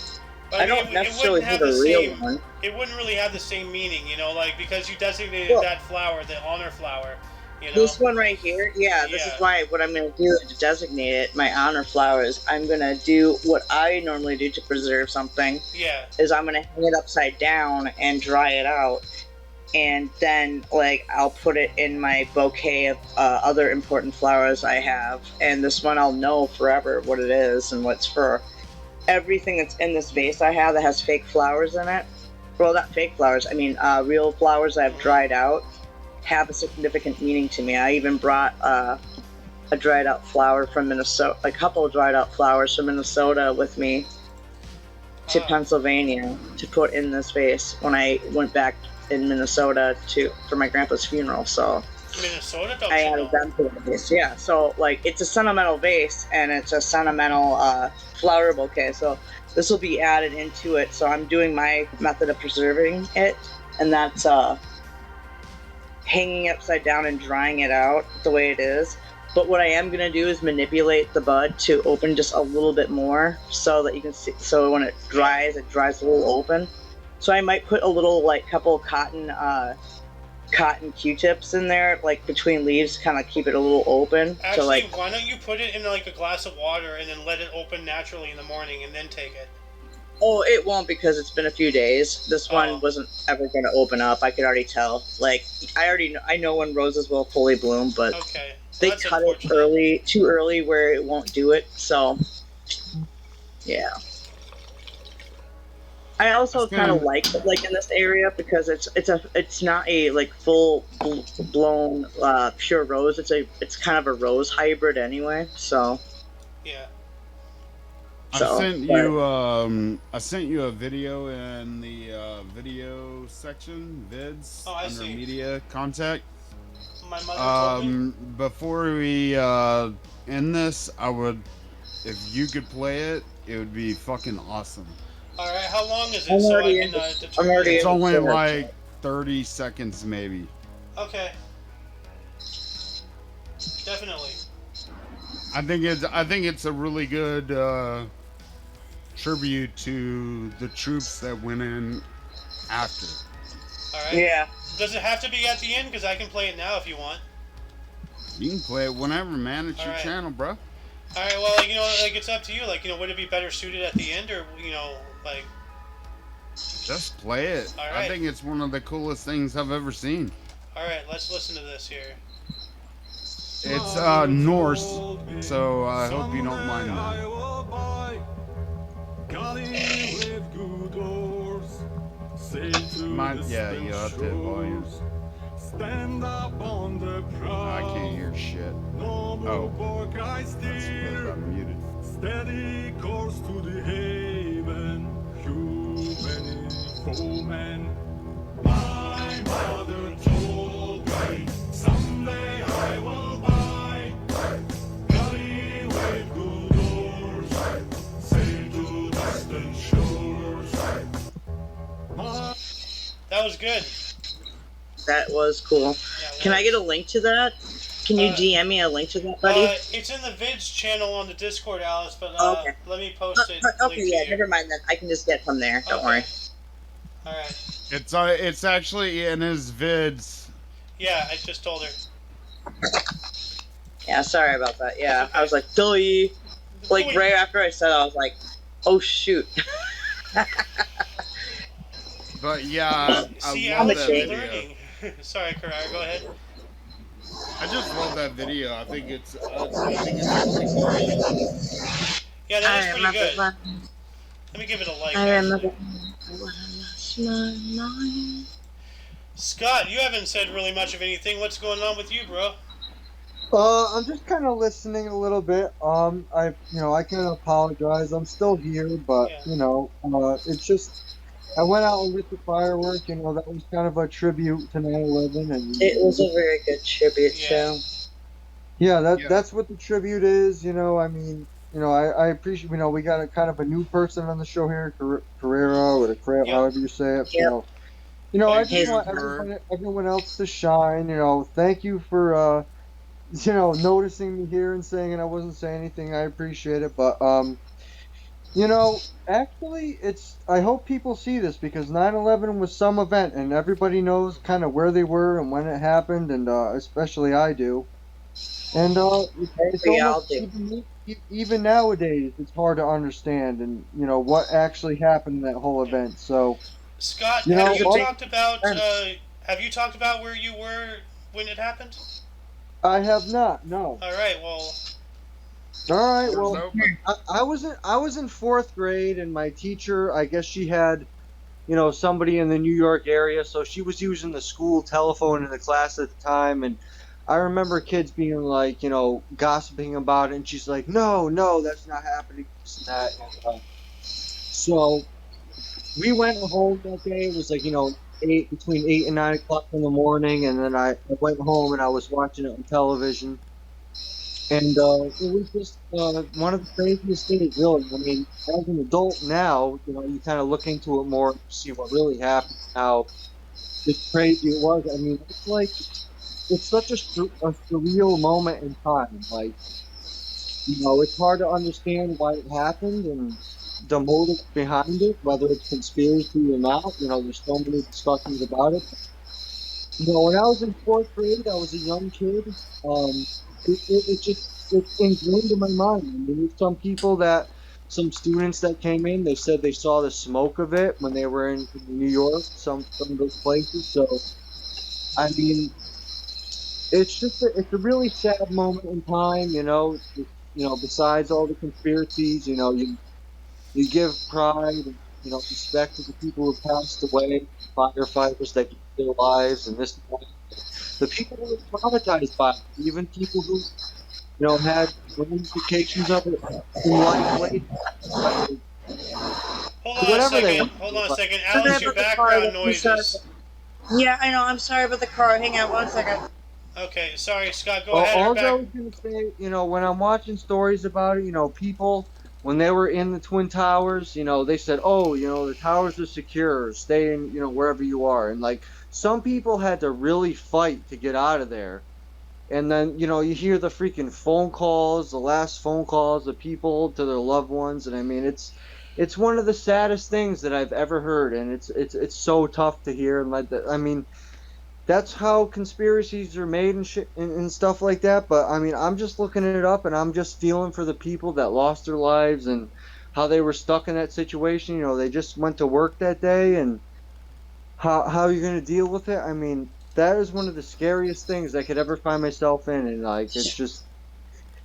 I don't necessarily have a real one. It wouldn't really have the same meaning, you know, like, because you designated that flower, the honor flower. You know? This one right here, this is why what I'm going to do to designate it, my honor flowers, I'm going to do what I normally do to preserve something. Yeah. Is I'm going to hang it upside down and dry it out. And then, like, I'll put it in my bouquet of other important flowers I have. And this one I'll know forever what it is and what's for. Everything that's in this vase I have that has fake flowers in it. Well, not fake flowers, I mean real flowers I've dried out. Have a significant meaning to me. I even brought a dried out flower from Minnesota, a couple of dried out flowers from Minnesota with me to Pennsylvania to put in this vase when I went back in Minnesota for my grandpa's funeral. So Minnesota, I added them to the vase. Yeah, so like it's a sentimental vase and it's a sentimental flower bouquet. So this will be added into it. So I'm doing my method of preserving it, and that's hanging it upside down and drying it out the way it is. But what I am going to do is manipulate the bud to open just a little bit more so that you can see, so when it dries a little open. So I might put a little, like, couple cotton Q-tips in there, like, between leaves, kind of keep it a little open. Actually, so, like, why don't you put it in, like, a glass of water and then let it open naturally in the morning and then take it? Oh, it won't, because it's been a few days. This one wasn't ever going to open up. I could already tell. Like, I know when roses will fully bloom, but they cut it too early where it won't do it. So, yeah. I also kind of like it, like, in this area, because it's not a, like, full blown pure rose. It's kind of a rose hybrid anyway. So. Yeah. I sent you a video in the video section, vids, under media contact. My mother told me. Before we end this, if you could play it, it would be fucking awesome. Alright, how long is it? It's only like 30 seconds maybe. Okay. Definitely. I think it's a really good tribute to the troops that went in after. Alright. Yeah. Does it have to be at the end? Because I can play it now if you want. You can play it whenever, man. It's your channel, bro. Alright, well, you know, like, it's up to you. Like, you know, would it be better suited at the end, or, you know, like... Just play it. Alright. I think it's one of the coolest things I've ever seen. Alright, let's listen to this here. It's Norse, so I hope you don't mind that. Yeah, you have to hit volume. Stand up on the prow. I can't hear shit. Oh, That's because I'm muted. steady course to the haven. Human foemen. My mother told me someday I will buy. Gully with good doors, sail to distant shores. That was good. That was cool. Yeah, Can I get a link to that? Can you DM me a link to that, buddy? It's in the vids channel on the Discord, Alice, but Okay. let me post it. Okay, yeah, never mind then. I can just get from there. Don't worry. All right. It's actually in his vids. Yeah, I just told her. Yeah, sorry about that. Yeah, Okay. I was like, Dilly. Like, right after I said it, I was like, oh, shoot. But yeah, See, I love Alice, that you're video. learning. Sorry, Carrara, go ahead. I just love that video. I think it's really cool. Yeah, that is pretty good. Let me give it a like. I remember. Scott, you haven't said really much of anything. What's going on with you, bro? I'm just kind of listening a little bit. I can apologize. I'm still here, but it's just I went out and lit the firework. That was kind of a tribute to 9/11, and It was a very good tribute show. Yeah, that's what the tribute is. I appreciate. We got a kind of a new person on the show here, Carrera, or however you say it. So, I just want everyone else to shine. Thank you for noticing me here and saying I wasn't saying anything. I appreciate it, but actually, I hope people see this because 9/11 was some event, and everybody knows kind of where they were and when it happened, and especially I do. And it's almost even nowadays, it's hard to understand, and what actually happened in that whole event. So, Scott, have you talked about where you were when it happened? I have not. No. All right. Well. I was in fourth grade, and my teacher, I guess she had, somebody in the New York area, so she was using the school telephone in the class at the time, and I remember kids being like, gossiping about it, and she's like, no, that's not happening, this and that. And, so we went home that day. It was like, between 8 and 9 o'clock in the morning, and then I went home and I was watching it on television. And it was just one of the craziest things, really. I mean, as an adult now, you kind of look into it more to see what really happened, how just crazy it was. I mean, it's such a surreal moment in time. Like, it's hard to understand why it happened and the motive behind it, whether it's conspiracy or not. There's so many discussions about it. When I was in fourth grade, I was a young kid. It's ingrained in my mind. I mean, there's some students that came in, they said they saw the smoke of it when they were in New York, some of those places. So, I mean, it's a really sad moment in time, besides all the conspiracies, you give pride and, respect to the people who passed away, firefighters that gave their lives, and this and that. The people who were traumatized by it, even people who, had ramifications of it in life later. Hold on a second. Alice, your background noises. Yeah, I know. I'm sorry about the car. Hang on 1 second. Okay, sorry, Scott. Go ahead. All I was going to say, when I'm watching stories about it, people, when they were in the Twin Towers, they said, oh, the towers are secure. Stay in, wherever you are. And, like, some people had to really fight to get out of there. And then, you hear the freaking phone calls, the last phone calls of people to their loved ones. And, I mean, it's one of the saddest things that I've ever heard. And it's so tough to hear. And, I mean, that's how conspiracies are made and shit and stuff like that. But I mean, I'm just looking it up and I'm just feeling for the people that lost their lives and how they were stuck in that situation. They just went to work that day, and how you're going to deal with it. I mean, that is one of the scariest things I could ever find myself in. And like, it's just,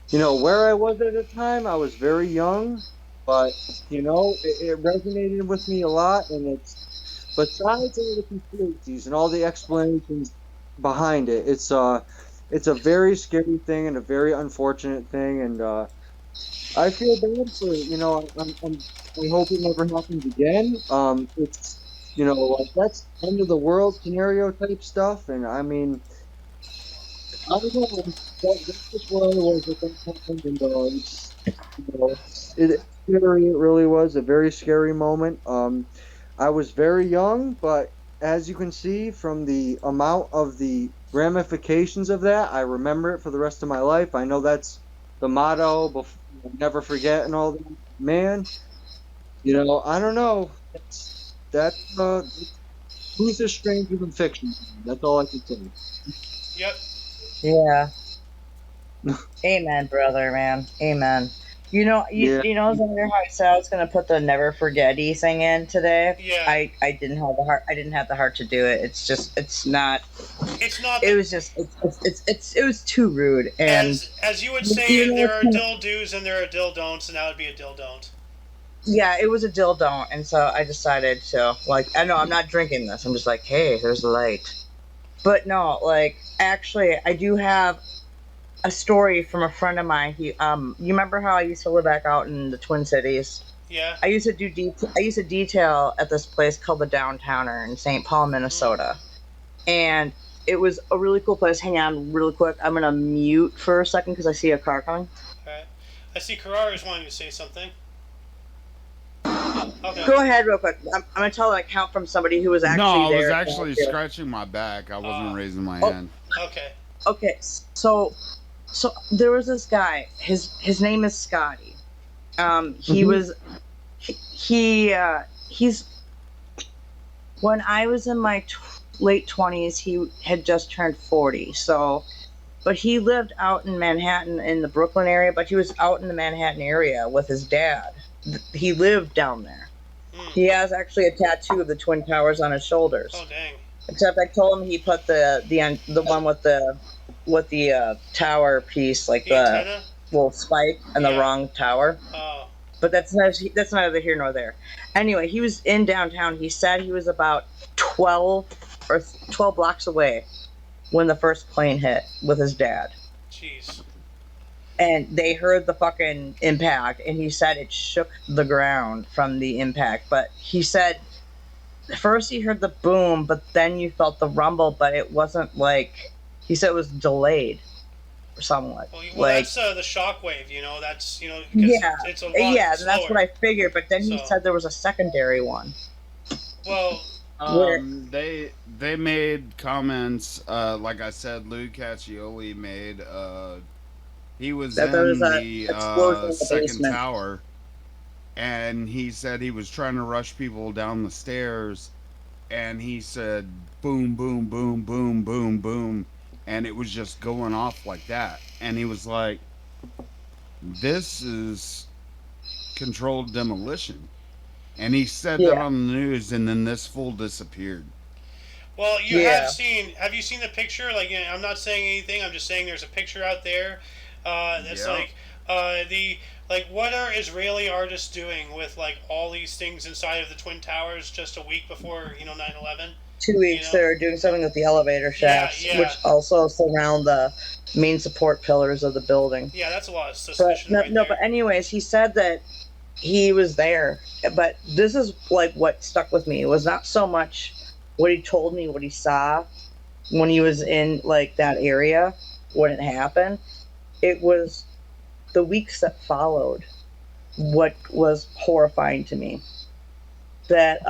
where I was at the time, I was very young, but it resonated with me a lot. And it's besides all the conspiracies and all the explanations behind it, it's a very scary thing and a very unfortunate thing, and I feel bad for it. I hope it never happens again. It's like that's end of the world scenario type stuff, and I mean, I don't know. That's just where I was at that time, and it's scary. It really was a very scary moment. I was very young, but as you can see from the amount of the ramifications of that, I remember it for the rest of my life. I know that's the motto, never forget and all that. Man, I don't know. That's truth is stranger than fiction. That's all I can say. Yep. Yeah. Amen, brother, man. Amen. Yeah. I wonder how I said I was gonna put the never forgetty thing in today. Yeah. I didn't have the heart. I didn't have the heart to do it. It's not. It's not It the, was just. It was too rude. And as you would you say, know, there it's are kind of, dill do's and there are dill don'ts, and that would be a dill don't. yeah, it was a dildo, and so I decided to I know I'm not drinking this. I'm just like, hey, there's the light. But no, actually, I do have a story from a friend of mine. You remember how I used to live back out in the Twin Cities? Yeah. I used to I used to detail at this place called the Downtowner in St. Paul, Minnesota, and it was a really cool place. Hang on, really quick. I'm gonna mute for a second because I see a car coming. Okay. I see Carrara's wanting to say something. Okay. Go ahead, real quick. I'm gonna tell an account from somebody who was No, actually I was there. actually scratching my back. I wasn't raising my hand. Okay. Okay, so there was this guy. His name is Scotty. He was he's when I was in my late 20s, he had just turned 40. So, but he lived out in Manhattan in the Brooklyn area. But he was out in the Manhattan area with his dad. He lived down there. He has actually a tattoo of the Twin Towers on his shoulders. Oh dang. Except I told him he put the one with the tower piece, like the antenna? little spike, and the Yeah. wrong tower. Oh. But that's neither here nor there. Anyway, he was in downtown. He said he was about 12 blocks away when the first plane hit with his dad. Jeez. And they heard the fucking impact, and he said it shook the ground from the impact. But he said first he heard the boom, but then you felt the rumble, but it wasn't like he said it was delayed somewhat. Well, that's the shock wave. That's yeah, it's a lot yeah, slower. that's what I figured. But then he said there was a secondary one. Well, they made comments. Like I said, Lou Caccioli made. He was in the second tower, and he said he was trying to rush people down the stairs, and he said boom, boom, boom, boom, boom, boom, and it was just going off like that. And he was like, this is controlled demolition. And he said that on the news, and then this fool disappeared. Well, have you seen the picture? I'm not saying anything, I'm just saying there's a picture out there that's what are Israeli artists doing with all these things inside of the Twin Towers just a week before 9/11? 2 weeks they're doing something with the elevator shafts, which also surround the main support pillars of the building. Yeah, that's a lot of suspicion. But anyways, he said that he was there. But this is what stuck with me. It was not so much what he told me, what he saw when he was in that area when it happened. It was the weeks that followed what was horrifying to me. That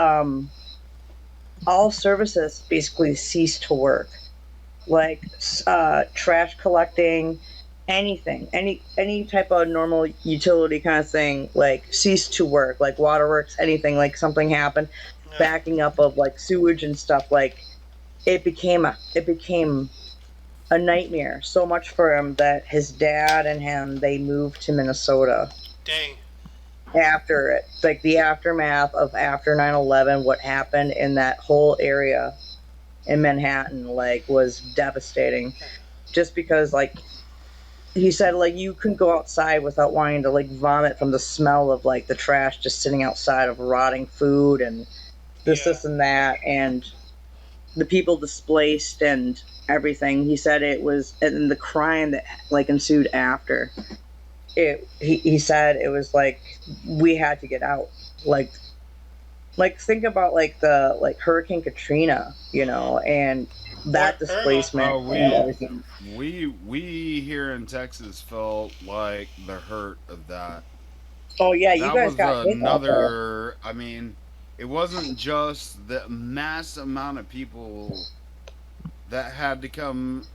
all services basically ceased to work. Trash collecting, anything, any type of normal utility kind of thing, ceased to work. Waterworks, anything, something happened, backing up of sewage and stuff. It became a nightmare. So much for him that his dad and him, they moved to Minnesota. Dang. After it, the aftermath of after 9/11, what happened in that whole area in Manhattan, was devastating. Just because, he said, you couldn't go outside without wanting to vomit from the smell of the trash just sitting outside of rotting food and this and that, and the people displaced and everything. He said it was, and the crime that like ensued after it. He said it was like we had to get out. Like think about like the like Hurricane Katrina, and that Or Irma. displacement Oh, and everything. we here in Texas felt like the hurt of that. Oh yeah, you That guys was got hit out there. another. I mean, it wasn't just the mass amount of people that had to come.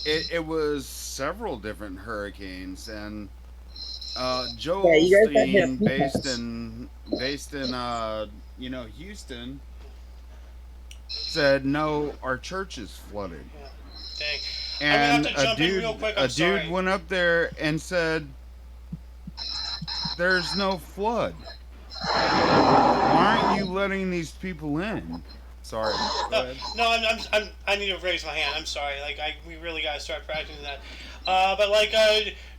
It was several different hurricanes, and Yeah, Joel you guys got hit a Steen, few based in Houston, said no, our church is flooded, Dang. I'm gonna have and to jump in real quick. I'm a sorry. dude went up there and said, "There's no flood. Why aren't you letting these people in?" Sorry. Go No, ahead. no, I need to raise my hand. I'm sorry. Like, we really gotta start practicing that. But like,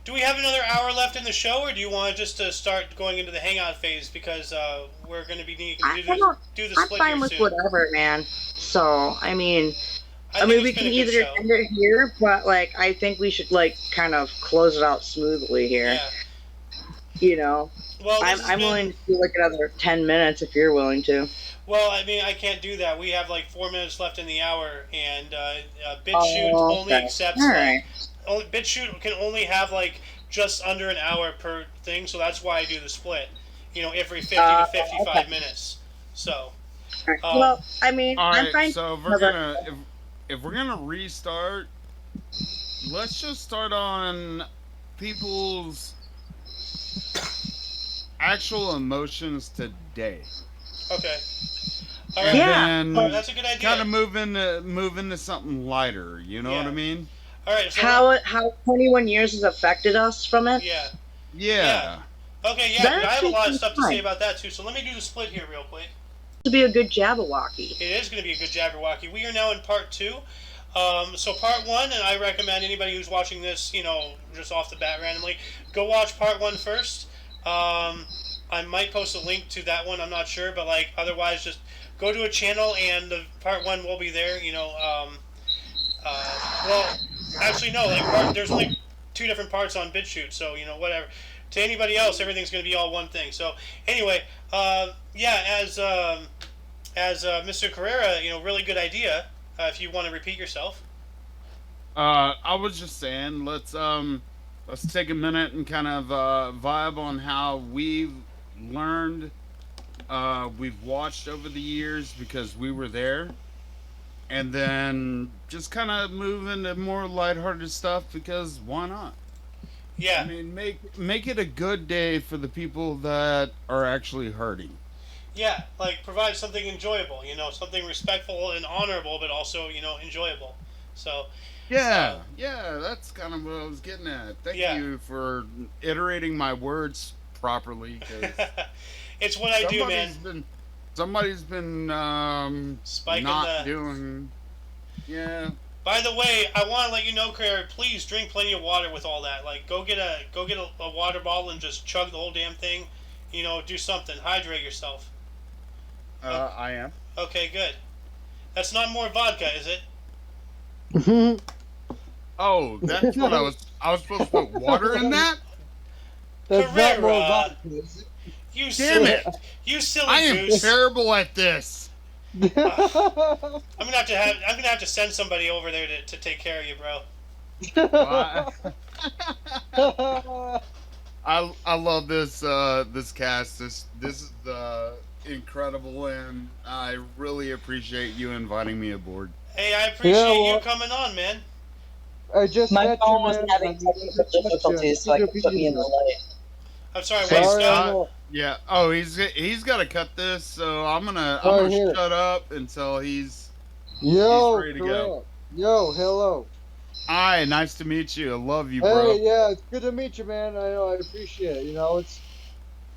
do we have another hour left in the show, or do you want just to start going into the hangout phase because we're gonna be needing to do the I'm split fine here with soon? whatever, man. So I mean, I we think it's can been a good either show. end it here, but like I think we should like kind of close it out smoothly here. Yeah. Well, this has I'm been- willing to do like another 10 minutes if you're willing to. Well, I mean, I can't do that. We have like 4 minutes left in the hour, and BitChute only Okay. accepts All like, right. BitChute can only have like just under an hour per thing, so that's why I do the split. Every 50 to 55 okay. minutes. So. All right. Well, I mean, All I'm right. fine. So if we're gonna restart, let's just start on people's actual emotions today. Okay. All right. Yeah. And Oh, then that's a good idea. kind of move into something lighter. You know what Yeah. I mean? All right. So How 21 years has affected us from it? Yeah. Yeah. Okay. Yeah. That I have a lot of actually stuff to seems say fine. about that too. So let me do the split here real quick. To be a good Jabberwocky. It is going to be a good Jabberwocky. We are now in part 2. So part 1, and I recommend anybody who's watching this, just off the bat randomly, go watch part 1 first. I might post a link to that one. I'm not sure, but like otherwise, just go to a channel and the part 1 will be there. Well, actually no. Like there's only 2 different parts on BitChute, so whatever. To anybody else, everything's going to be all one thing. So anyway, yeah, as Mr. Carrera, really good idea. If you want to repeat yourself. I was just saying, let's take a minute and kind of vibe on how we've learned, we've watched over the years because we were there, and then just kind of move into more lighthearted stuff because why not? Yeah. I mean, make it a good day for the people that are actually hurting. Yeah, like provide something enjoyable, something respectful and honorable, but also, enjoyable. So. Yeah, that's kind of what I was getting at. Thank you for iterating my words properly. 'Cause it's what I do, man. Somebody's been Spiking not doing. Yeah. By the way, I want to let you know, Claire, please drink plenty of water with all that. Like, go get a water bottle and just chug the whole damn thing. Do something. Hydrate yourself. I am. Okay, good. That's not more vodka, is it? Oh, that's what I was supposed to put water in that? That's not more Carrera. vodka. You Damn silly, it! you silly I am goose. terrible at this. I'm gonna have to send somebody over there to take care of you, bro. I love this cast. This is incredible, and I really appreciate you inviting me aboard. Hey, I appreciate well- you coming on, man. I just My met you, phone was man. having technical difficulties, so I could put me in the light. I'm sorry, Hey, wait, Sorry, Scott. I'm Yeah. Oh, he's got to cut this, so I'm gonna hear it. shut up until he's. Yo, ready to go. correct. Yo, hello. Hi, nice to meet you. I love you, Hey, bro. yeah, it's good to meet you, man. I appreciate it.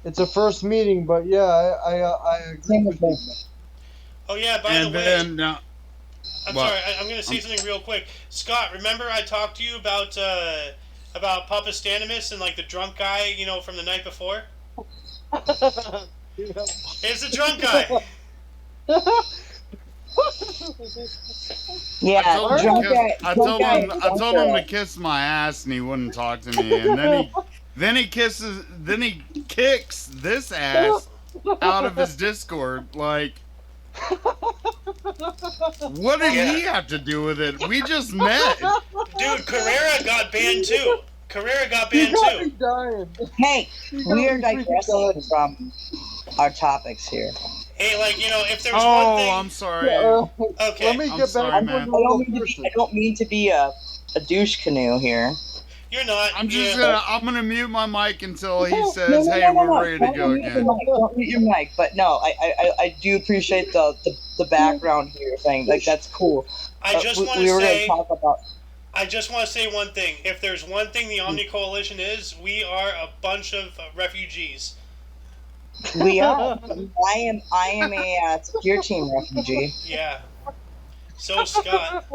It's a first meeting, but yeah, I agree with you. Man. Oh yeah, by And the way, then I'm what? sorry. I'm going to say something real quick. Scott, remember I talked to you about Papa Stanimus and like the drunk guy, from the night before? You know? It's the drunk guy. Yeah, drunk guy. I Drunk guy. told him to kiss my ass, and he wouldn't talk to me. And then he kicks this ass out of his Discord. Like, what did he have to do with it? We just met. Dude, Carrera got banned too. Carrera got banned too. Dying. Hey, we are freaking digressing dying. from our topics here. Hey, like, you know, if there's one Oh, thing. I'm sorry. Okay. Let me I'm get sorry, back man. to I the don't mean to be a douche canoe here. You're not. I'm just yeah. I'm gonna mute my mic until he No, says, "Hey, we're ready to Don't go mute your again." mic. Don't mute your mic. But no, I do appreciate the background here thing. Like, that's cool. I just want we to were going say. to talk about. I just want to say one thing. If there's one thing the Omni Coalition is, we are a bunch of refugees. We are. I am a secure team refugee. Yeah. So Scott.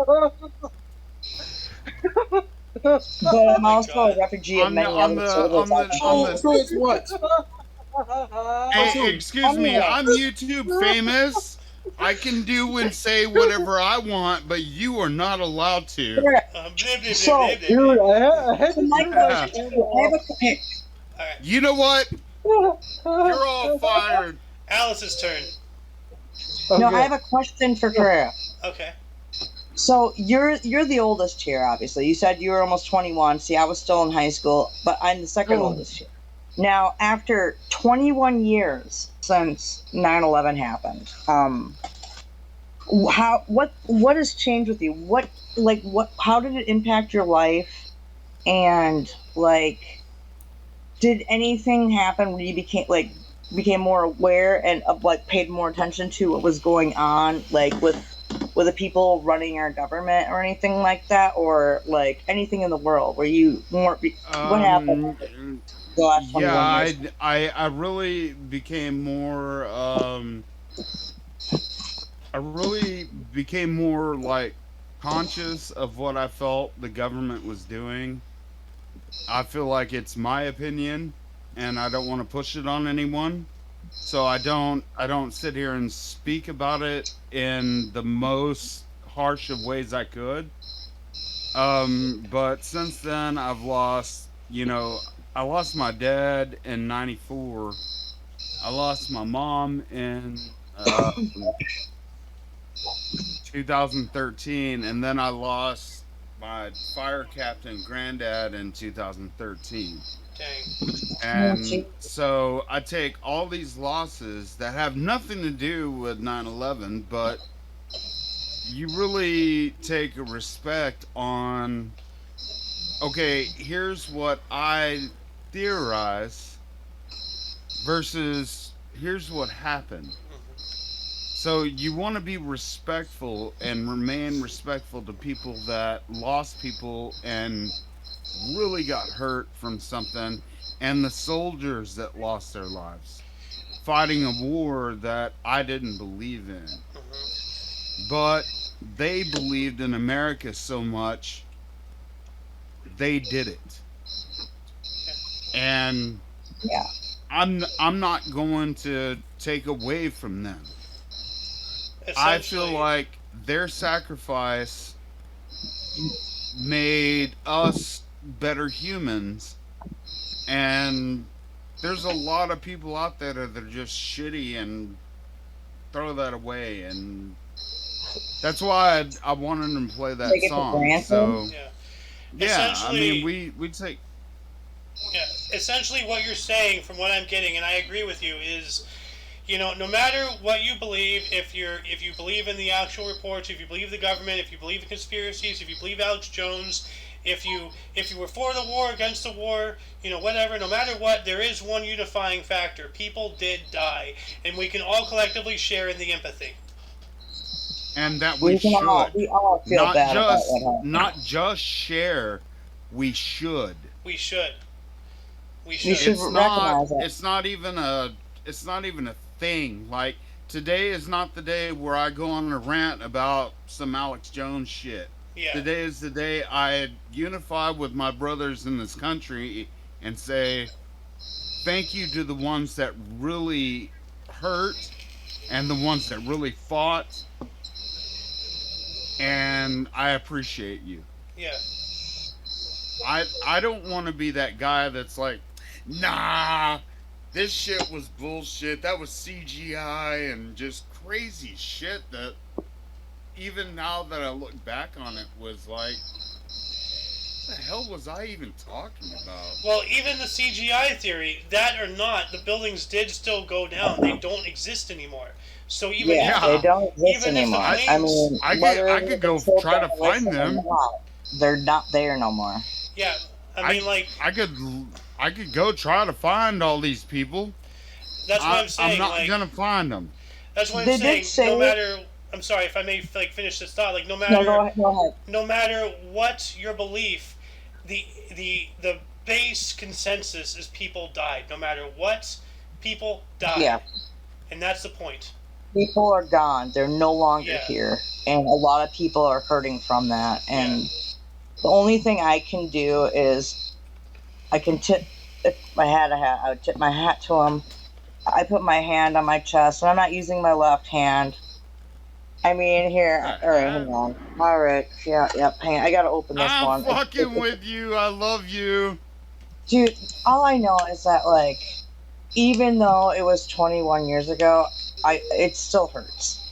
But I'm my also God. a refugee of On many the- other services. Oh, so it's what? Hey, excuse me, I'm YouTube famous. I can do and say whatever I want, but you are not allowed to. Blib, blib, blib, So, blib, blib, Dude, blib. I had So to my do question, I have a, All right. You know what? You're all fired. Alice's turn. no, I have a question for Carrera. Okay. So you're the oldest here, obviously. You said you were almost 21. See, I was still in high school, but I'm the second oldest here. Now, after 21 years since 9/11 happened, what has changed with you? How did it impact your life? And like, did anything happen where you became more aware and paid more attention to what was going on, like with the people running our government or anything like that, or like anything in the world where you more? What happened the last 21 years? I really became more I really became more like conscious of what I felt the government was doing. I feel like it's my opinion and I don't want to push it on anyone. So I don't sit here and speak about it in the most harsh of ways I could. But since then I've lost, I lost my dad in 94. I lost my mom in 2013, and then I lost my fire captain granddad in 2013. Dang. And so I take all these losses that have nothing to do with 9/11, but you really take a respect on, okay, here's what I theorize versus here's what happened. So you want to be respectful and remain respectful to people that lost people and really got hurt from something, and the soldiers that lost their lives fighting a war that I didn't believe in. But they believed in America so much, they did it. And Yeah. I'm not going to take away from them. I feel Essentially, like their sacrifice made us better humans, and there's a lot of people out there that are just shitty and throw that away, and that's why I wanted them to play that Take it for song. granted? So yeah. yeah, I Essentially- mean we take Yeah, essentially what you're saying, from what I'm getting, and I agree with you, is, no matter what you believe, if you believe in the actual reports, if you believe the government, if you believe in conspiracies, if you believe Alex Jones, if you were for the war, against the war, whatever, no matter what, there is one unifying factor: people did die, and we can all collectively share in the empathy. and that we We all feel not bad about just what happened. not just share, we should. We should. We should It's recognize it. it's not even a thing. Like, today is not the day where I go on a rant about some Alex Jones shit. Yeah. Today is the day I unify with my brothers in this country and say thank you to the ones that really hurt and the ones that really fought. And I appreciate you. Yeah. I don't want to be that guy that's like, nah, this shit was bullshit. That was CGI and just crazy shit that even now that I look back on it was like, what the hell was I even talking about? Well, even the CGI theory, that or not, the buildings did still go down. They don't exist anymore. So even Yeah, if they the, don't exist even if the anymore. planes, I mean, I could go try to find them. They're not there no more. yeah, I mean, like, I could go try to find all these people. that's what I'm I'm saying. not Like, gonna find them. that's what I'm They saying. did say. No matter, I'm sorry if I may like finish this thought. Like, No, go ahead. Go ahead. no matter what your belief, the base consensus is people died. No matter what, people died. Yeah. And that's the point. People are gone. They're no longer Yeah. here. And a lot of people are hurting from that. And Yeah. the only thing I can do is I can tip, if I had a hat, I would tip my hat to them. I put my hand on my chest, and I'm not using my left hand. I mean, here, all right, hang on. All right, yeah, yep, hang on. I gotta open this I'm one. fucking with you. I love you. Dude, all I know is that, like, even though it was 21 years ago, it still hurts.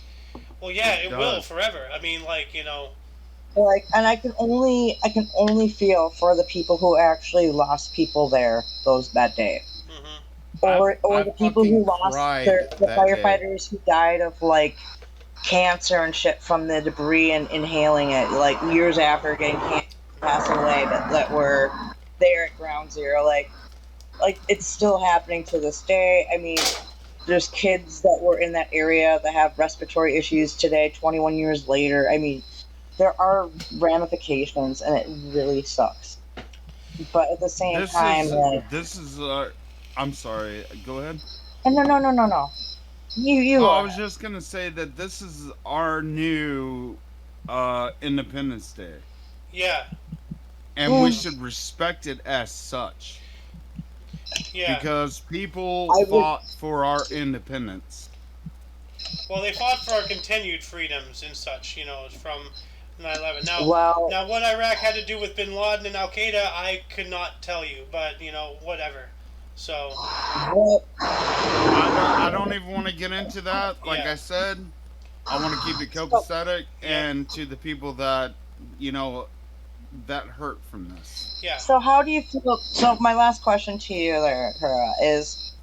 Well, yeah, it will does. forever. I mean, like, you know, Like, and I can only feel for the people who actually lost people there that day, or I the people who fucking lost cried the that firefighters who died of like cancer and shit from the debris and inhaling it, like years after getting cancer, passing away, but that were there at ground zero. Like it's still happening to this day. I mean, there's kids that were in that area that have respiratory issues today, 21 years later. I mean, there are ramifications, and it really sucks. But at the same time, like, This is I'm sorry. Go ahead. no. You Oh, go I ahead. was just gonna say that this is our new Independence Day, yeah, and we should respect it as such yeah. because people I would- fought for our independence. Well, they fought for our continued freedoms and such, you know, from 9/11. Now, Well, now, what Iraq had to do with Bin Laden and Al Qaeda, I could not tell you, but you know, whatever. So, what, I don't even want to get into that. Like Yeah. I said, I want to keep it copacetic, Yeah. and to the people that that hurt from this. yeah, so how do you feel? So my last question to you there, Kara, is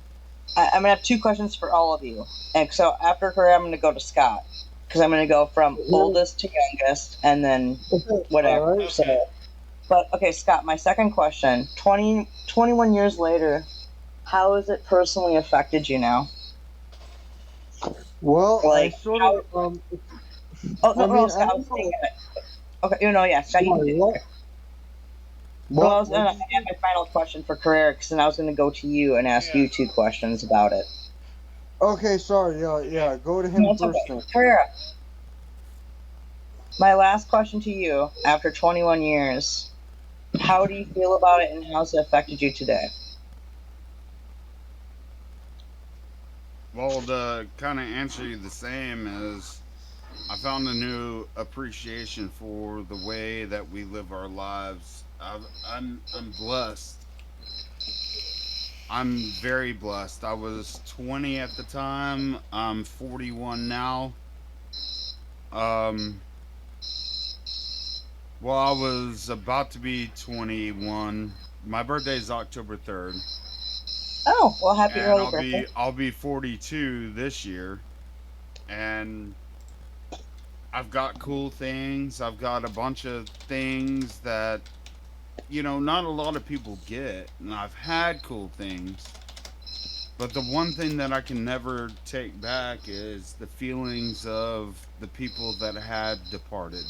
I'm gonna have two questions for all of you. And so after Kara, I'm gonna go to Scott because I'm gonna go from oldest to youngest, and then whatever. All right. So, Okay. but okay, Scott, my second question: 21 years later, how has it personally affected you now? Well, Like, I sort of Oh no, I mean, Scott, I I was don't saying it. Okay, yeah, Scott, you can Sorry, do what? it. Well, I was What? gonna have my final question for Carrera, because then I was gonna go to you and ask Yeah. you two questions about it. Okay, sorry. Yeah. Go to him No, it's first. okay. Then. Carrera, my last question to you after 21 years, how do you feel about it and how's it affected you today? Well, to kind of answer you the same is, I found a new appreciation for the way that we live our lives. I'm blessed. I'm very blessed. I was 20 at the time. I'm 41 now. Well, I was about to be 21. My birthday is October 3rd. Oh, well, happy And early birthday. I'll be 42 this year, and I've got cool things. I've got a bunch of things that not a lot of people get, and I've had cool things. But the one thing that I can never take back is the feelings of the people that had departed.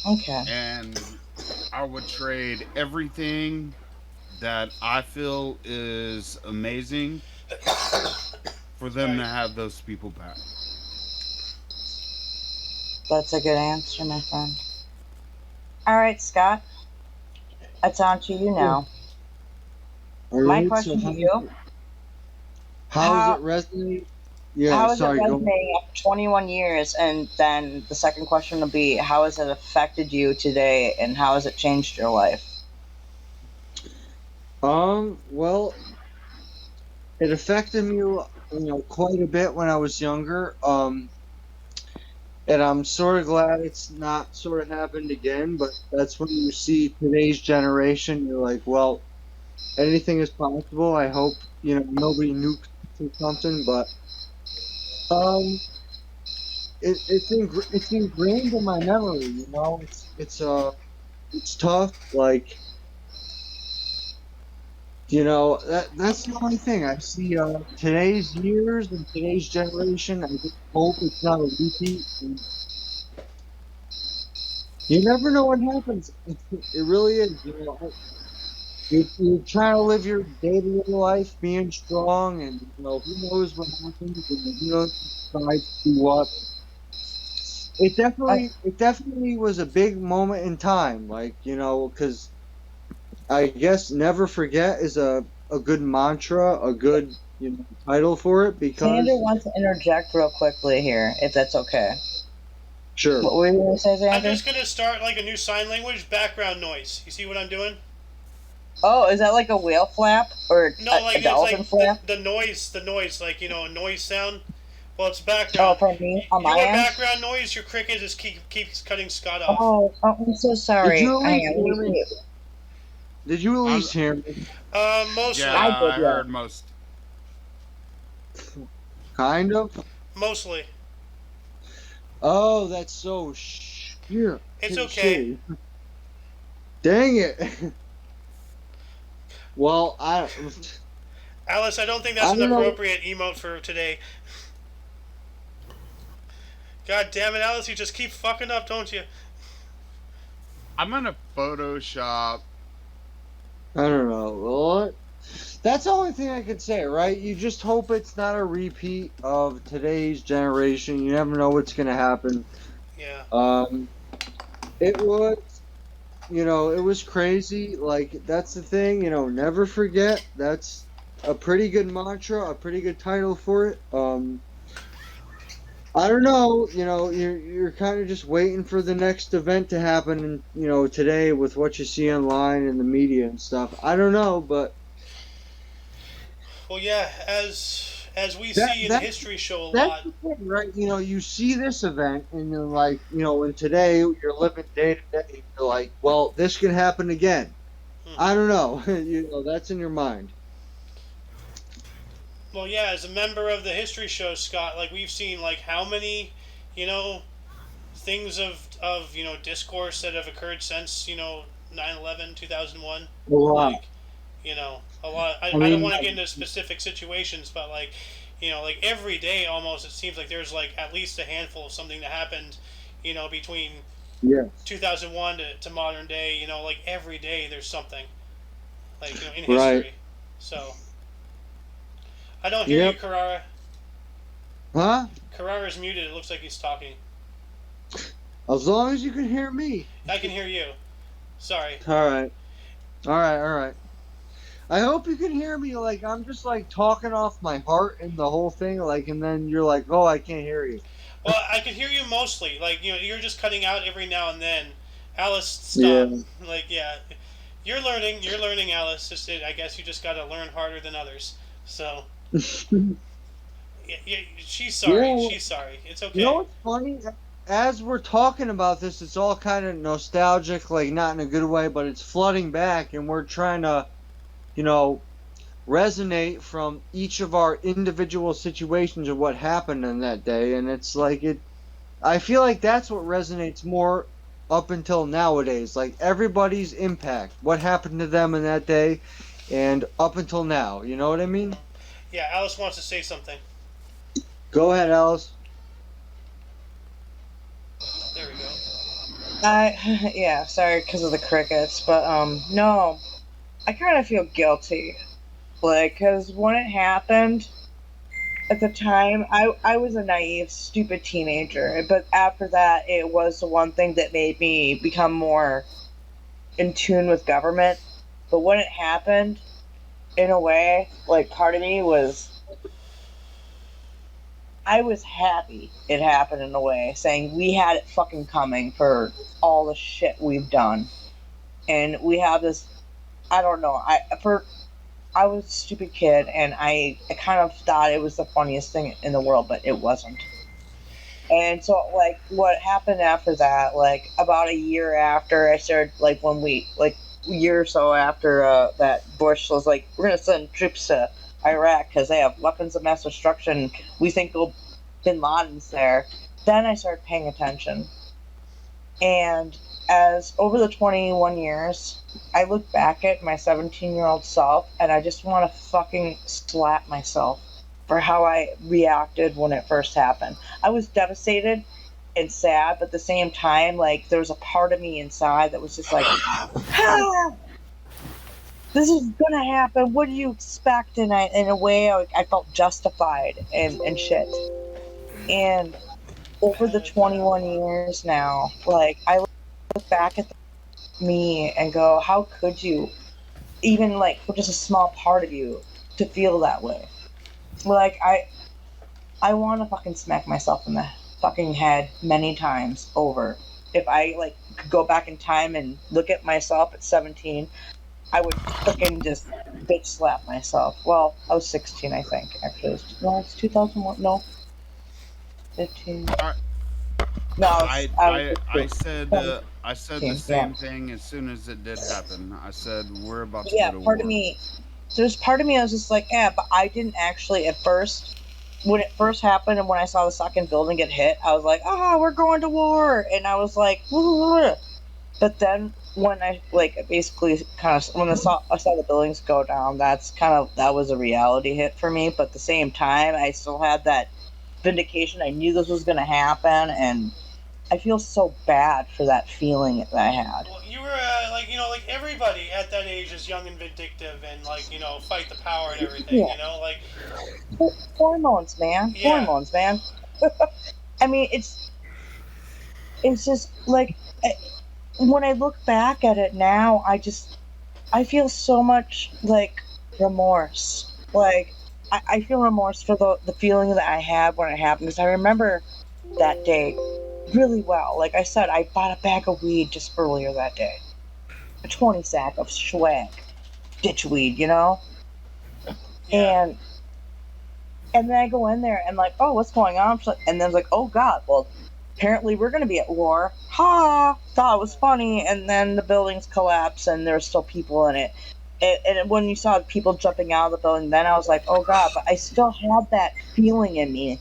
Okay. And I would trade everything that I feel is amazing for them to have those people back. That's a good answer, my friend. All right, Scott. It's on to you now. All My right, question so to you: How does it resonate? Yeah, How is it sorry, go. resonating after 21 years? And then the second question will be, how has it affected you today, and how has it changed your life? Well, it affected me, quite a bit when I was younger. And I'm sort of glad it's not sort of happened again. But that's when you see today's generation, you're like, well, anything is possible. I hope nobody nukes or something, but um, it's ingrained in my memory. It's tough. Like that's the only thing I see. Today's years and today's generation. I just hope it's not a repeat. And you never know what happens. It really is. You're trying to live your day-to-day life, being strong, and who knows what happens, and who knows who decides to do what. I, It definitely was a big moment in time, like because I guess never forget is a good mantra, a good title for it Xander because wants to interject real quickly here, if that's okay. sure. What were you going to say, I'm Xander? just gonna start like a new sign language background noise. You see what I'm doing? Oh, is that like a whale flap or No, like a it's dolphin like flap? the noise, like a noise sound. Well, it's Oh, background. for me on You my want end? background noise? Your cricket just keeps cutting Scott off. I'm so Did sorry. you at Hang least on, let hear me me? see. Did you at I'm, least hear me? yeah, Mostly, I did, I yeah. heard most. Kind of. mostly. Oh, that's so It's okay. shitty. Dang it. Well, Alice, I don't think I that's an don't know. appropriate emote for today. God damn it, Alice, you just keep fucking up, don't you? I'm gonna Photoshop. I don't know. What? That's the only thing I could say, right? You just hope it's not a repeat of today's generation. You never know what's gonna happen. Yeah. Um, it was, it was crazy. Like that's the thing, never forget. That's a pretty good mantra, a pretty good title for it. I don't know, you're kind of just waiting for the next event to happen, and today with what you see online and the media and stuff. I don't know, but Well, yeah. As we that see in the that history show a that's lot. the thing, right? You see this event, and you're like, and today you're living day to day, and you're like, well, this could happen again. I Hmm. don't know, that's in your mind. Well, yeah. As a member of the history show, Scott, like we've seen like how many, you know, things of discourse that have occurred since 9/11, 2001. A lot. Like a lot. I I don't mean, want to get into specific situations, but like like every day almost it seems like there's like at least a handful of something that happened between yeah, 2001 to modern day. Like every day there's something like in right. history. So I don't hear you, Yep. Carrara. Huh? Carrara's muted. It looks like he's talking. As long as you can hear me. I can hear you. Sorry. All right. All right. All right. I hope you can hear me. Like I'm just like talking off my heart and the whole thing. Like, and then you're like, "Oh, I can't hear you." Well, I can hear you mostly. Like you're just cutting out every now and then. Alice, Yeah. stop. Like yeah, you're learning. You're learning, Alice. I guess you just got to learn harder than others. So yeah, she's sorry. Yeah. She's sorry. It's You know okay. what's funny? As we're talking about this, it's all kind of nostalgic, like not in a good way, but it's flooding back, and we're trying to, you know, resonate from each of our individual situations of what happened in that day, and it's like it. I feel like that's what resonates more up until nowadays. Like everybody's impact, what happened to them in that day, and up until now. You know what I mean? Yeah, Alice wants to say something. Go ahead, Alice. There we go. Yeah, sorry because of the crickets, but no, I kind of feel guilty, like, because when it happened at the time, I was a naive, stupid teenager, but after that, it was the one thing that made me become more in tune with government. But when it happened, in a way, like part of me was I was happy it happened in a way, saying we had it fucking coming for all the shit we've done, and we have this. I don't know. I was a stupid kid, and I kind of thought it was the funniest thing in the world, but it wasn't. And so, like, what happened after that, like, about a year after I started, like, when we, like, a year or so after that Bush was like, we're going to send troops to Iraq because they have weapons of mass destruction. We think Bin Laden's there. Then I started paying attention. And as over the 21 years, I look back at my 17-year-old self and I just want to fucking slap myself for how I reacted when it first happened. I was devastated and sad, but at the same time, like, there was a part of me inside that was just like, ah, this is gonna happen. What do you expect? And in a way, I felt justified and shit. And over the 21 years now, like, I look back at me and go, how could you, even like for just a small part of you, to feel that way? Like, I want to fucking smack myself in the fucking head many times over. If I like could go back in time and look at myself at 17, I would fucking just bitch slap myself. Well, I was 16, I think. Actually, no, it's 2001. No, 15. I No, I was I said the 16. Yeah. same thing as soon as it did happen. I said we're about to Yeah, go to part war. of me, there's part of me I was just like, yeah, but I didn't actually at first, when it first happened and when I saw the second building get hit, I was like, oh, we're going to war. And I was like, woo. But then when I like basically kind of when I saw the buildings go down, that was a reality hit for me. But at the same time, I still had that vindication. I knew this was going to happen, and I feel so bad for that feeling that I had. Well, you were like, like everybody at that age is young and vindictive and like, fight the power and everything. Yeah. Like Hormones, man. Yeah. Hormones, man. I mean, it's just like when I look back at it now, I feel so much like remorse. Like I feel remorse for the feeling that I had when it happened, because I remember that day really well. Like I said, I bought a bag of weed just earlier that day, a 20 sack of swag, ditch weed, Yeah. and then I go in there and like, oh, what's going on? And then it's like, oh God, well, apparently we're going to be at war. Ha! Thought it was funny, and then the buildings collapse, and there's still people in it. And when you saw people jumping out of the building, then I was like, oh God, but I still had that feeling in me.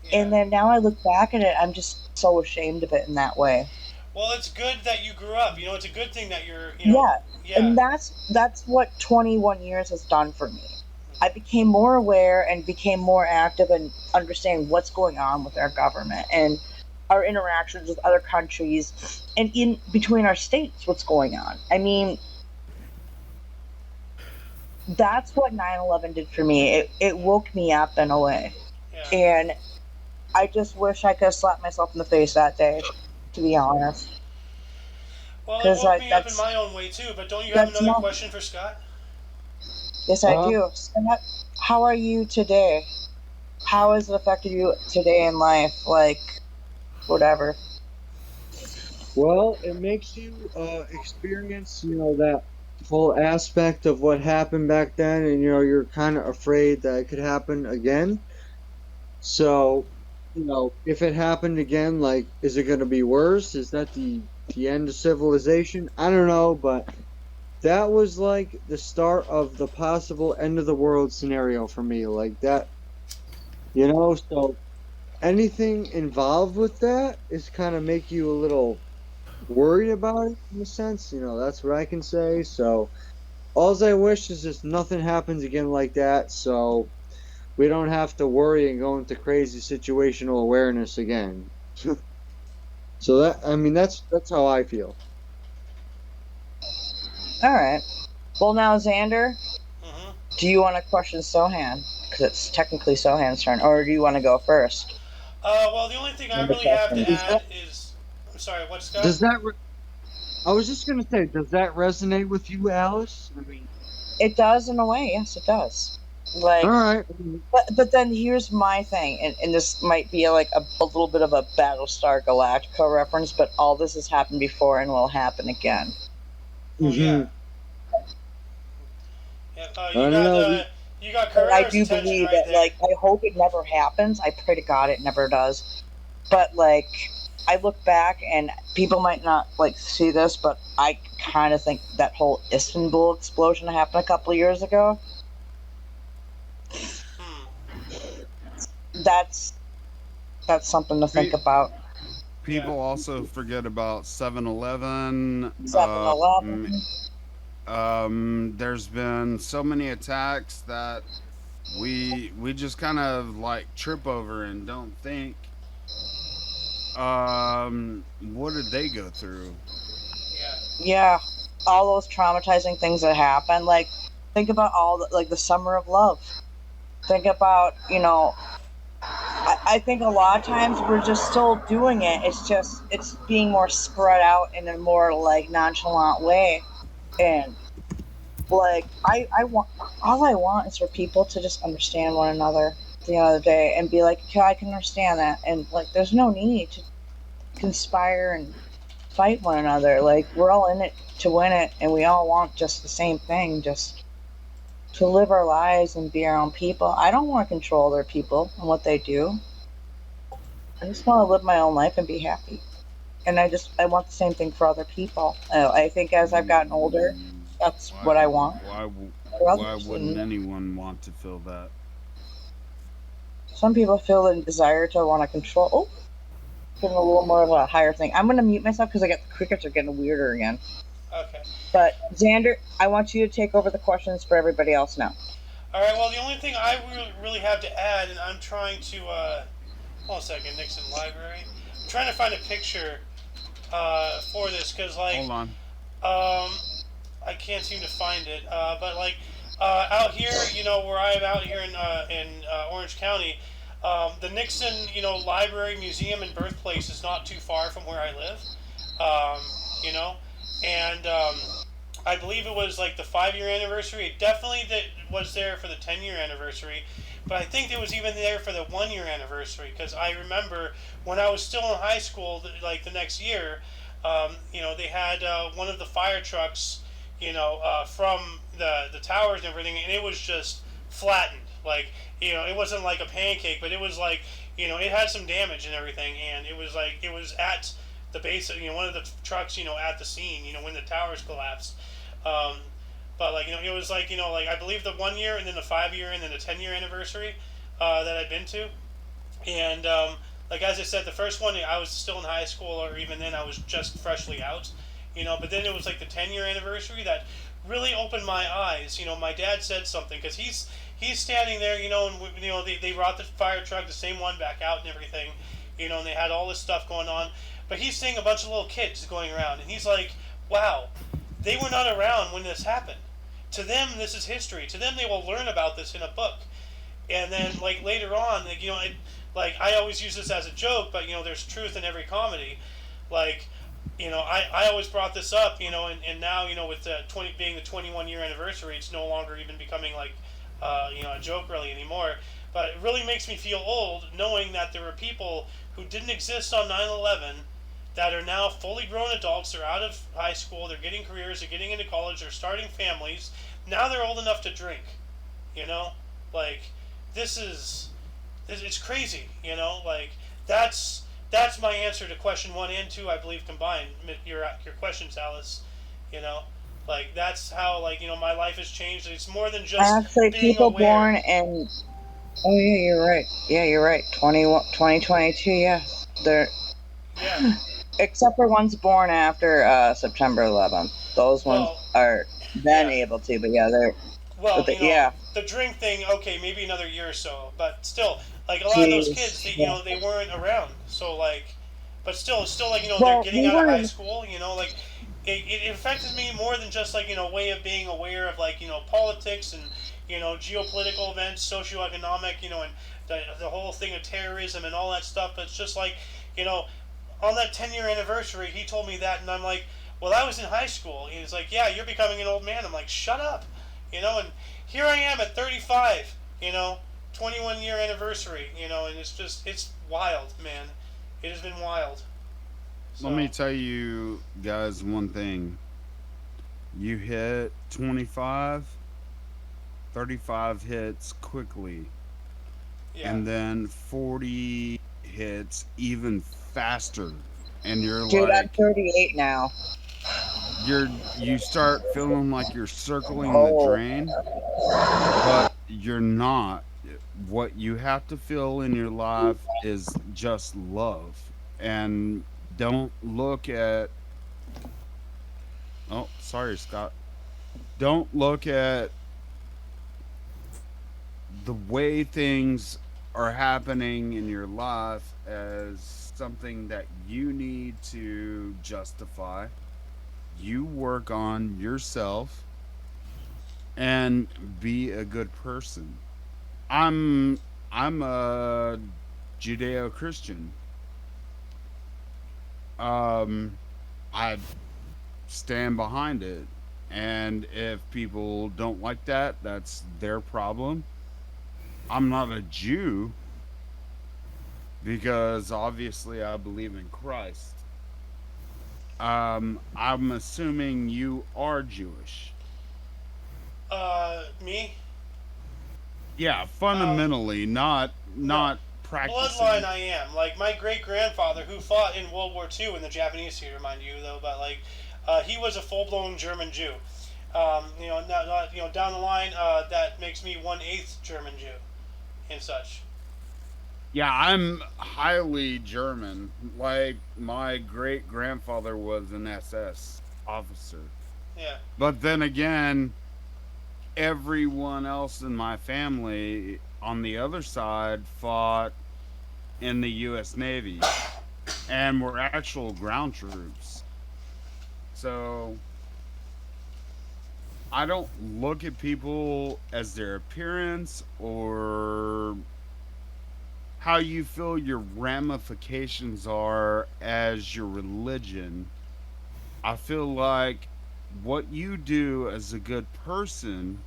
Yeah. And then now I look back at it, I'm just so ashamed of it in that way. Well, it's good that you grew up. It's a good thing that you're. Yeah. Yeah. And that's what 21 years has done for me. I became more aware and became more active in understanding what's going on with our government and our interactions with other countries and in between our states, what's going on. I mean, that's what 9/11 did for me. It woke me up in a way. Yeah. And I just wish I could have slapped myself in the face that day, to be honest. Well, it 'Cause, woke like, me up in that's- my own way too. But don't you have that's another not- question for Scott? Yes, I do. Scott, how are you today? How has it affected you today in life? Like, whatever. Well, it makes you experience, that whole aspect of what happened back then, and you're kind of afraid that it could happen again. So, if it happened again, like, is it going to be worse? Is that the end of civilization? I don't know, but that was like the start of the possible end of the world scenario for me, like that. So anything involved with that is kind of make you a little worried about it in a sense. That's what I can say. So all I wish is just nothing happens again like that, so we don't have to worry and go into crazy situational awareness again. So that's how I feel. All right. Well, now, Xander, Mm-hmm. do you want to question Sohan? Because it's technically Sohan's turn. Or do you want to go first? Well, the only thing I really have to add is, I'm sorry, what, Scott? I was just gonna say, does that resonate with you, Alice? It does in a way. Yes, it does. Like, All right. but then here's my thing, and this might be like a little bit of a Battlestar Galactica reference, but all this has happened before and will happen again. Oh yeah. Hmm. Yeah. I don't know. You got And I Carrera's do attention believe right that, there. like, I hope it never happens. I pray to God it never does. But, like, I look back and people might not, like, see this, but I kind of think that whole Istanbul explosion happened a couple of years ago. Hmm. That's something to think Pe- about. Yeah. People also forget about 7-Eleven. 7-Eleven. There's been so many attacks that we just kind of like trip over and don't think. What did they go through? Yeah. Yeah, all those traumatizing things that happen. Like, think about all the, like, the summer of love. Think about, I think a lot of times we're just still doing it. It's just it's being more spread out in a more like nonchalant way. And like I want all I want is for people to just understand one another at the end of the day and be like, okay, I can understand that. And like there's no need to conspire and fight one another. Like we're all in it to win it and we all want just the same thing, just to live our lives and be our own people. I don't want to control other people and what they do. I just want to live my own life and be happy. And I want the same thing for other people. I think as I've gotten older, that's Why? what I want for Why others. wouldn't And anyone want to feel that? some people feel the desire to want to control. Oh, getting a little more of a higher thing. I'm gonna mute myself because I got the crickets are getting weirder again. Okay. But Xander, I want you to take over the questions for everybody else now. All right. Well, the only thing I really have to add, and I'm trying to hold on a second, Nixon Library. I'm trying to find a picture for this because like Hold on. I can't seem to find it. But like out here, where I'm out here in Orange County, the Nixon, Library, Museum, and Birthplace is not too far from where I live. Um, you know, and I believe it was like the 5 year anniversary. It definitely was there for the 10 year anniversary, but I think it was even there for the 1 year anniversary because I remember when I was still in high school, like the next year, they had one of the fire trucks, from the towers and everything, and it was just flattened. Like, it wasn't like a pancake, but it was like, it had some damage and everything, and it was like, it was at the base of, one of the trucks, at the scene, when the towers collapsed. Um, but like, it was like, like I believe the 1 year and then the 5 year and then the 10 year anniversary that I'd been to. And like as I said, the first one I was still in high school, or even then I was just freshly out. But then it was like the 10 year anniversary that really opened my eyes. My dad said something because he's standing there, and they brought the fire truck, the same one, back out and everything, and they had all this stuff going on. But he's seeing a bunch of little kids going around, and he's like, "Wow, they were not around when this happened. To them, this is history. To them, they will learn about this in a book." And then like later on, like like I always use this as a joke, but there's truth in every comedy. Like, I always brought this up, and now with the 20 being the 21 year anniversary, it's no longer even becoming like a joke really anymore. But it really makes me feel old knowing that there were people who didn't exist on 9/11 that are now fully grown adults. They're out of high school. They're getting careers. They're getting into college. They're starting families. Now they're old enough to drink. Like this is it's crazy. Like that's my answer to question 1 and 2. I believe combined. Your questions, Alice. You know, like that's how like my life has changed. It's more than just Actually, being people aware. born in oh yeah, you're right. Yeah, you're right. 2022. Yeah, they're Yeah. except for ones born after September 11th. Those ones Well, are then yeah. able to, but yeah, they're Well, yeah. the drink thing, okay, maybe another year or so, but still, like a lot of those kids, Jeez. Yeah. they weren't around. So like, but still like they're Well, getting we out of high weren't. school. Like it affected me more than just like way of being aware of like politics and geopolitical events, socioeconomic, and the whole thing of terrorism and all that stuff. But it's just like you know, on that 10 year anniversary, he told me that, and I'm like, well, I was in high school. And he's like, yeah, you're becoming an old man. I'm like, shut up. you know, and here I am at 35, you know, 21-year anniversary, you know, and it's wild, man. It has been wild. Let So, me tell you guys one thing. You hit 25, 35 hits quickly, yeah. and then 40 hits even faster. And you're Dude, I'm like, 38 now. you start feeling like you're circling the Oh. drain, but you're not. What you have to feel in your life is just love. And don't look at, oh, sorry, Scott. Don't look at the way things are happening in your life as something that you need to justify. You work on yourself and be a good person. I'm a Judeo-Christian. Um I stand behind it. And if people don't like that, that's their problem. I'm not a Jew because obviously I believe in Christ. I'm assuming you are Jewish. Me? Yeah, Um, fundamentally, not no. not Bloodline, practicing. I am. Like, my great grandfather, who fought in World War II in the Japanese theater, mind you, though, but, like, he was a full blown German Jew. You know, not, you know, down the line, that makes me 1/8 German Jew and such. Yeah, I'm highly German. Like my great grandfather was an SS officer. Yeah. But then again, everyone else in my family on the other side fought in the US Navy and were actual ground troops. So I don't look at people as their appearance or how you feel your ramifications are as your religion. I feel like what you do as a good person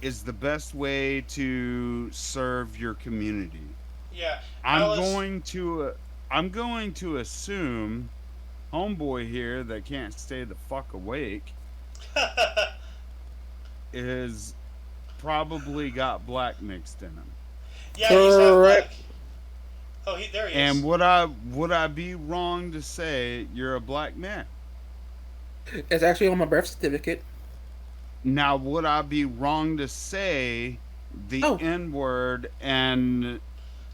is the best way to serve your community. Yeah. I'm Alice. going to I'm going to assume homeboy here that can't stay the fuck awake is probably got black mixed in him. Yeah, he's half Correct. black. Oh, there he And is. would I be wrong to say you're a black man? It's actually on my birth certificate. Now, would I be wrong to say the Oh, N word and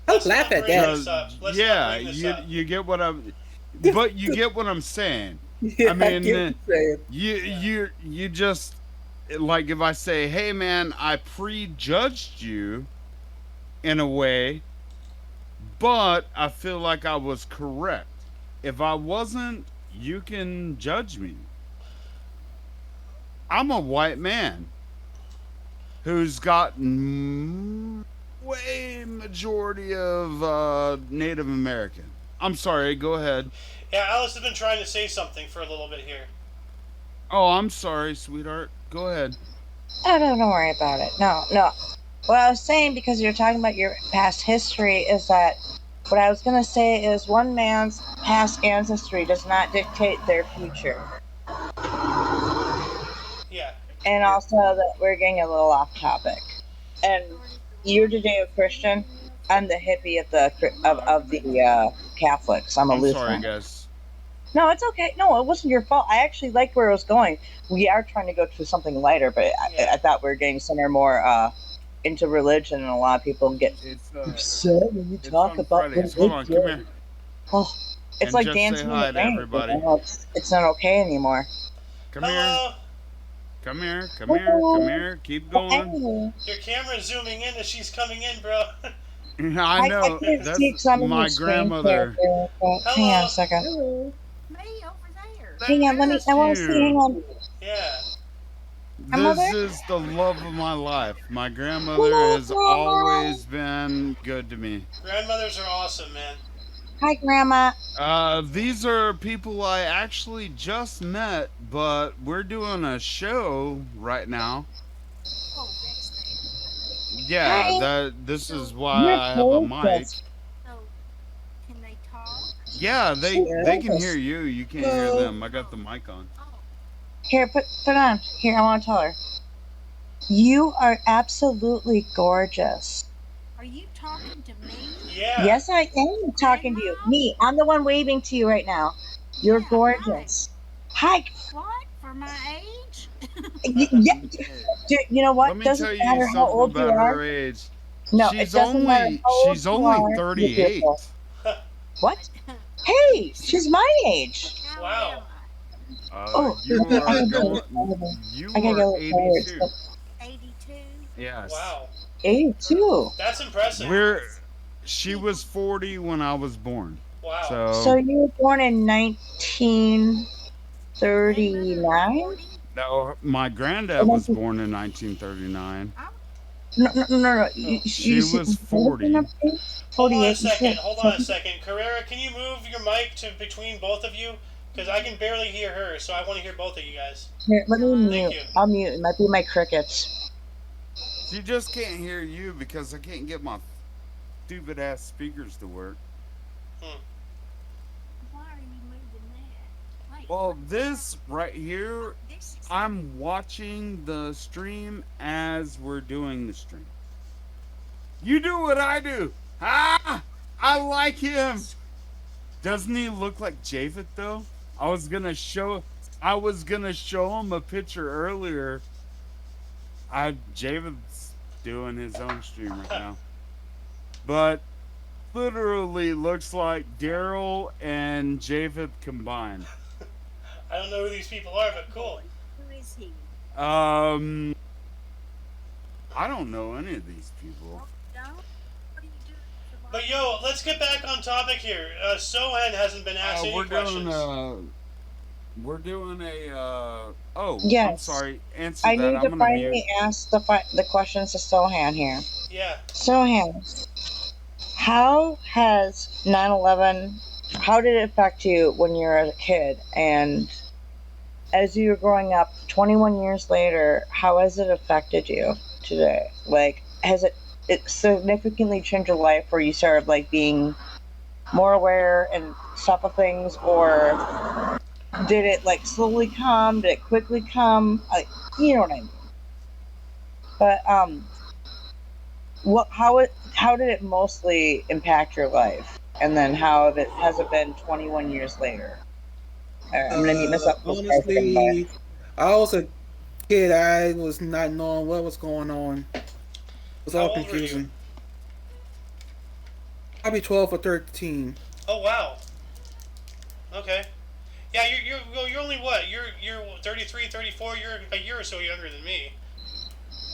don't Let's laugh not at bring that. this just up. Let's not yeah, bring this you up. you get what I'm, but you get what I'm saying. I Yeah, I mean, get what you're saying. Yeah. you just like if I say, "Hey man, I prejudged you in a way, but I feel like I was correct. If I wasn't, you can judge me. I'm a white man who's got way majority of Native American. I'm sorry, go ahead. Yeah, Alice has been trying to say something for a little bit here. Oh, I'm sorry, sweetheart. Go ahead. Oh, no, don't worry about it. No, no. What I was saying, because you're talking about your past history, is that what I was going to say is one man's past ancestry does not dictate their future. Yeah. And also that we're getting a little off topic. And you're Judeo-Christian. I'm the hippie of the Catholics. I'm a I'm sorry, Lutheran. guys. No, it's okay. No, it wasn't your fault. I actually liked where it was going. We are trying to go to something lighter, but Yeah. I thought we were getting somewhere more into religion, and a lot of people get It's upset when you it's talk on about Fridays. Hold on, come here religion. Oh, it's and like just say dancing in the hi to rain. You everybody. know, it's not okay anymore. Come here, Hello. come here, come here, come here. Keep going. Anyway, Your camera's zooming in as she's coming in, bro. I I know can't see that's because I'm in your my screen grandmother. character. But hang on a Hello. second. Hello. Hang on, That is I want to see. Hang you. on. Yeah. This Grandmother? is the love of my life. My grandmother Hello, has Grandma. always been good to me. Grandmothers are awesome, man. Hi, Grandma. These are people I actually just met, but we're doing a show right now. Oh, that's Yeah, Hi. this is why You're I have a mic. gorgeous. so. Can they talk? Yeah, She's they can hear gorgeous. you. You can't hear Hello. them. I got the mic on. Oh, Here, put on. Here, I want to tell her. You are absolutely gorgeous. are you talking to me? Yeah. Yes, I am talking to you. Grandma? Me, I'm the one waving to you right now. You're Yeah, hi. gorgeous. Hi. What? For my age? Yeah, you know Let what? me Doesn't tell you matter how something old you about are. her age. No, it doesn't matter how old She's you only are. You're 38. beautiful. What? Hey, she's my age. How Wow. am Oh, You I are gotta get a going. little tired. You I gotta get are a little tired. 82. I? 82? Yes. Wow. 82. That's impressive. She was 40 when I was born. Wow. So So you were born in Grandmother is 1939? 40? no, my granddad was born in 1939. I'm No. She was 40. Hold on a 48. second. Hold on a second. Carrera, can you move your mic to between both of you? Because I can barely hear her, so I want to hear both of you guys. Here, let me Thank mute. you. I'll mute. It might be my crickets. She just can't hear you because I can't get my stupid ass speakers to work. why are you moving that? Wait, Well, this right here, this is I'm watching the stream as we're doing the stream. You do what I do. Ah, I like him. Doesn't he look like Javid though? I was gonna show him a picture earlier. Javid's doing his own stream right now, but literally looks like Daryl and Javid combined. I don't know who these people are, but cool. who is he? I don't know any of these people. Don't? What are you doing? But yo, let's get back on topic here. Sohan hasn't been asked any questions. We're doing a. Oh, I'm Yes. sorry. Answer I that. need I'm to gonna finally mute. ask the questions to Sohan here. Yeah. Sohan, how has 9/11? How did it affect you when you were a kid, and as you were growing up, 21 years later, how has it affected you today? Like, has it significantly changed your life, where you started like being more aware and stuff of things, or did it like slowly come? Did it quickly come? You know what I mean. But how did it mostly impact your life, and then has it been 21 years later? All right, I'm gonna mute myself. Honestly, I was a kid. I was not knowing what was going on. It was How all old were you? confusing. Probably 12 or 13. Oh wow. Okay. Yeah, you're only what? You're 33, 34. You're a year or so younger than me.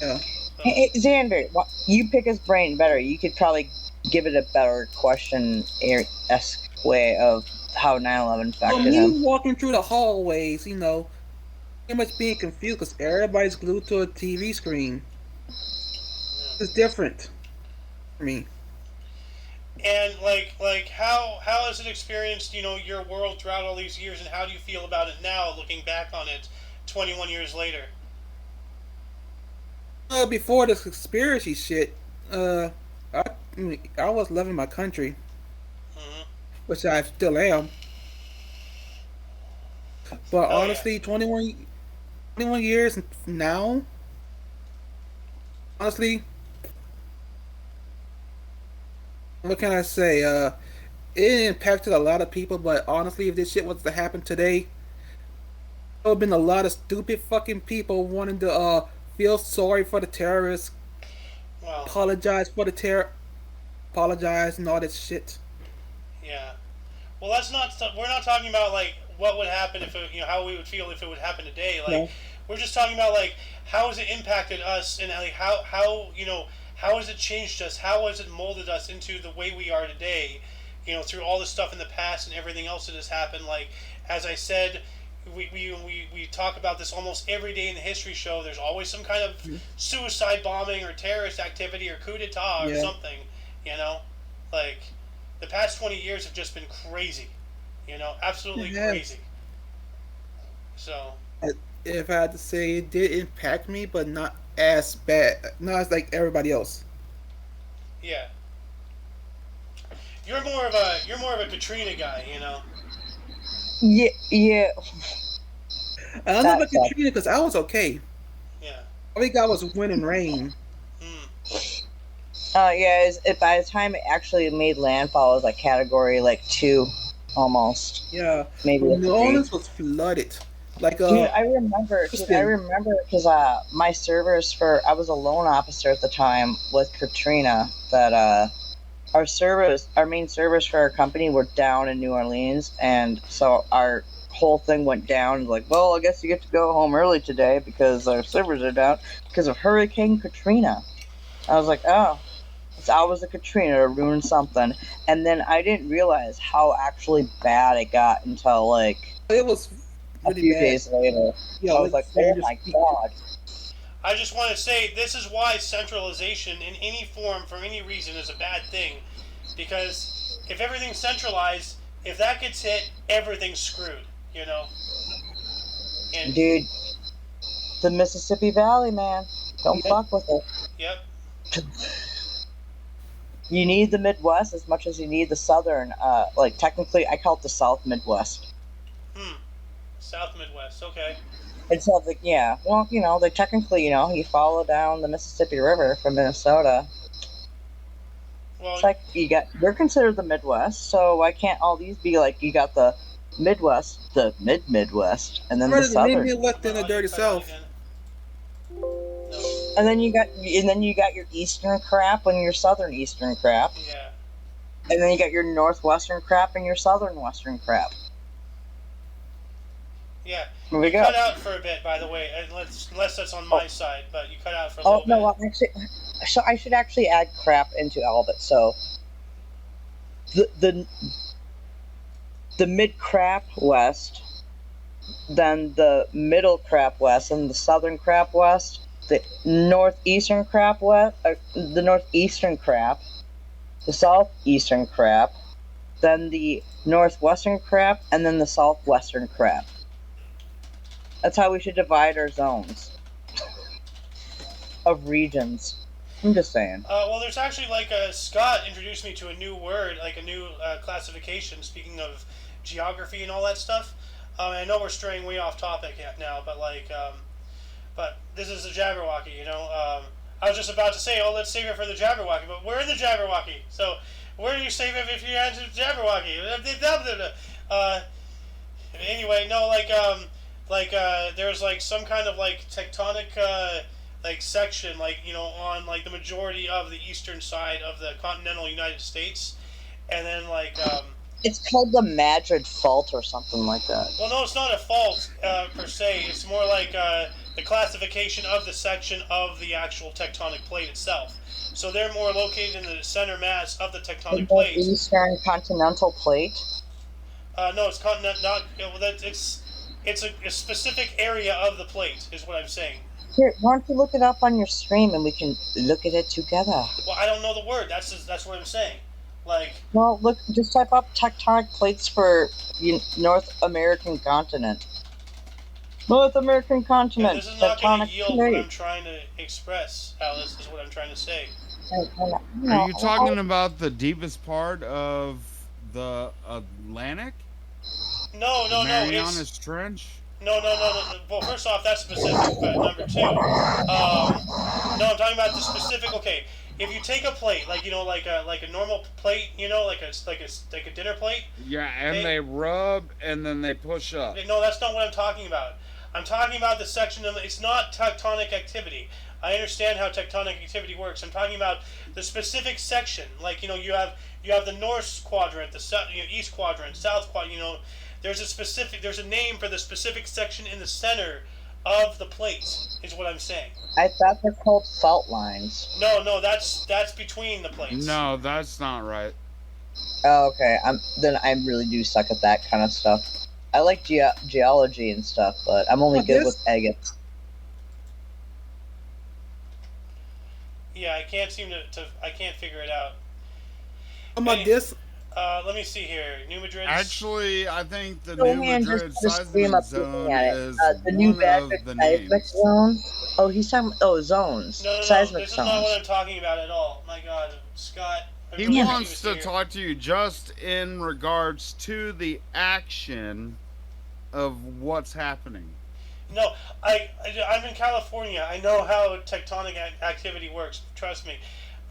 Yeah. So, Hey, Xander, you pick his brain better. You could probably give it a better question-esque way of how 9/11 affected Me him. walking through the hallways, pretty much being confused because everybody's glued to a TV screen. It's different for me. and like how has it experienced your world throughout all these years, and how do you feel about it now, looking back on it, 21 years later? Before this conspiracy shit, I was loving my country, Hmm. which I still am. But Oh, honestly, 21 years now, honestly, what can I say? It impacted a lot of people, but honestly, if this shit was to happen today, there would have been a lot of stupid fucking people wanting to feel sorry for the terrorists, Well, apologize for the apologize and all this shit. yeah. Well, we're not talking about like what would happen if how we would feel if it would happen today. Like, No. we're just talking about like how has it impacted us, and like how has it changed us? How has it molded us into the way we are today? Through all this stuff in the past and everything else that has happened. Like, as I said, we talk about this almost every day in the history show. There's always some kind of suicide bombing or terrorist activity or coup d'etat or Yeah. something. Like, the past 20 years have just been crazy. Absolutely Yeah. crazy. So, If I had to say, it did impact me, but not as bad, not as like everybody else. yeah. You're more of a Katrina guy. Yeah, yeah, I don't know that about sucked. Katrina because I was okay. Yeah. All we got was wind and rain. Mm. Yeah. By the time it actually made landfall, it was like category like 2, almost, Yeah, maybe a New 3. Orleans was flooded. Like Dude, I remember, Houston. because my servers for I was a loan officer at the time with Katrina. That our main servers for our company were down in New Orleans, and so our whole thing went down. Like, well, I guess you get to go home early today because our servers are down because of Hurricane Katrina. I was like, oh, it's always a Katrina to ruin something, and then I didn't realize how actually bad it got until like It was a really few bad. days later. Yeah, I was like like, oh Sanders my Peak. god. I just want to say this is why centralization in any form for any reason is a bad thing, because if everything's centralized, if that gets hit, everything's screwed. You know. And Dude, the Mississippi Valley, man. Don't Yep. fuck with it. yep. You need the Midwest as much as you need the Southern. Like, technically, I call it the South Midwest. Hmm. South Midwest. Okay. It's yeah. Well, they technically, you follow down the Mississippi River from Minnesota. Well, It's like you're considered the Midwest, so why can't all these be like you got the Midwest, the Midwest, and then the Rather than leave Southern, me left in the you dirty cut out South. again. No. and then you got your Eastern crap and your Southern Eastern crap, Yeah. and then you got your Northwestern crap and your Southern Western crap. Yeah. Here we You go. cut out for a bit, by the way, unless that's on my side, but you cut out for a Oh little no, bit. well, actually, so I should actually add crap into all of it. So the the mid crap west, then the middle crap west, and the southern crap west, the northeastern crap west, the northeastern crap, the southeastern crap, then the northwestern crap, and then the southwestern crap. That's how we should divide our zones of regions. I'm just saying. Well, there's actually Scott introduced me to a new word, like a new classification. Speaking of geography and all that stuff, I know we're straying way off topic now, but this is the Jabberwocky. I was just about to say, oh, let's save it for the Jabberwocky, but we're in the Jabberwocky. So where do you save it if you answer Jabberwocky? Anyway, no, there's like some kind of like tectonic section on like the majority of the eastern side of the continental United States, and then It's called the Madrid Fault or something like that. well, no, it's not a fault per se. It's more like the classification of the section of the actual tectonic plate itself. So they're more located in the center mass of the The tectonic plate. Northeastern Continental Plate. No, it's continent. Not well. It's a specific area of the plate, is what I'm saying. Here, why don't you look it up on your stream and we can look at it together? Well, I don't know the word. That's what I'm saying. Like, Well, look, just type up tectonic plates for North American continent. North American yeah, continent. this is not going Tectonic to yield what I'm plate. trying to express, Alice. Is what I'm trying to say. Are you talking about the deepest part of the Atlantic? No, no, no. Marianas Trench? No. Well, first off, that's specific. But number two, no, I'm talking about the specific. Okay, if you take a plate, like a normal plate, like a dinner plate. Yeah, and they rub and then they push up. No, that's not what I'm talking about. I'm talking about the section of. It's not tectonic activity. I understand how tectonic activity works. I'm talking about the specific section. Like you have the north quadrant, the east quadrant, south quadrant. There's a name for the specific section in the center of the plate, is what I'm saying. I thought they're called fault lines. No, that's between the plates. No, that's not right. Oh, okay. Then I really do suck at that kind of stuff. I like geology and stuff, but I'm only good with agates. Yeah, I can't seem to I can't figure it out. About this, Let me see here. New Madrid. Actually, I think the Go New ahead and Madrid just put a scream seismic up looking zone at it. is The new one Badger of the seismic names. zone. Oh, he's talking. Oh, zones. No, no, no. Seismic This is not what zones. I'm talking about at all. My God, Scott. I He really wish wants was to here. talk to you just in regards to the action of what's happening. No, I'm in California. I know how tectonic activity works. Trust me.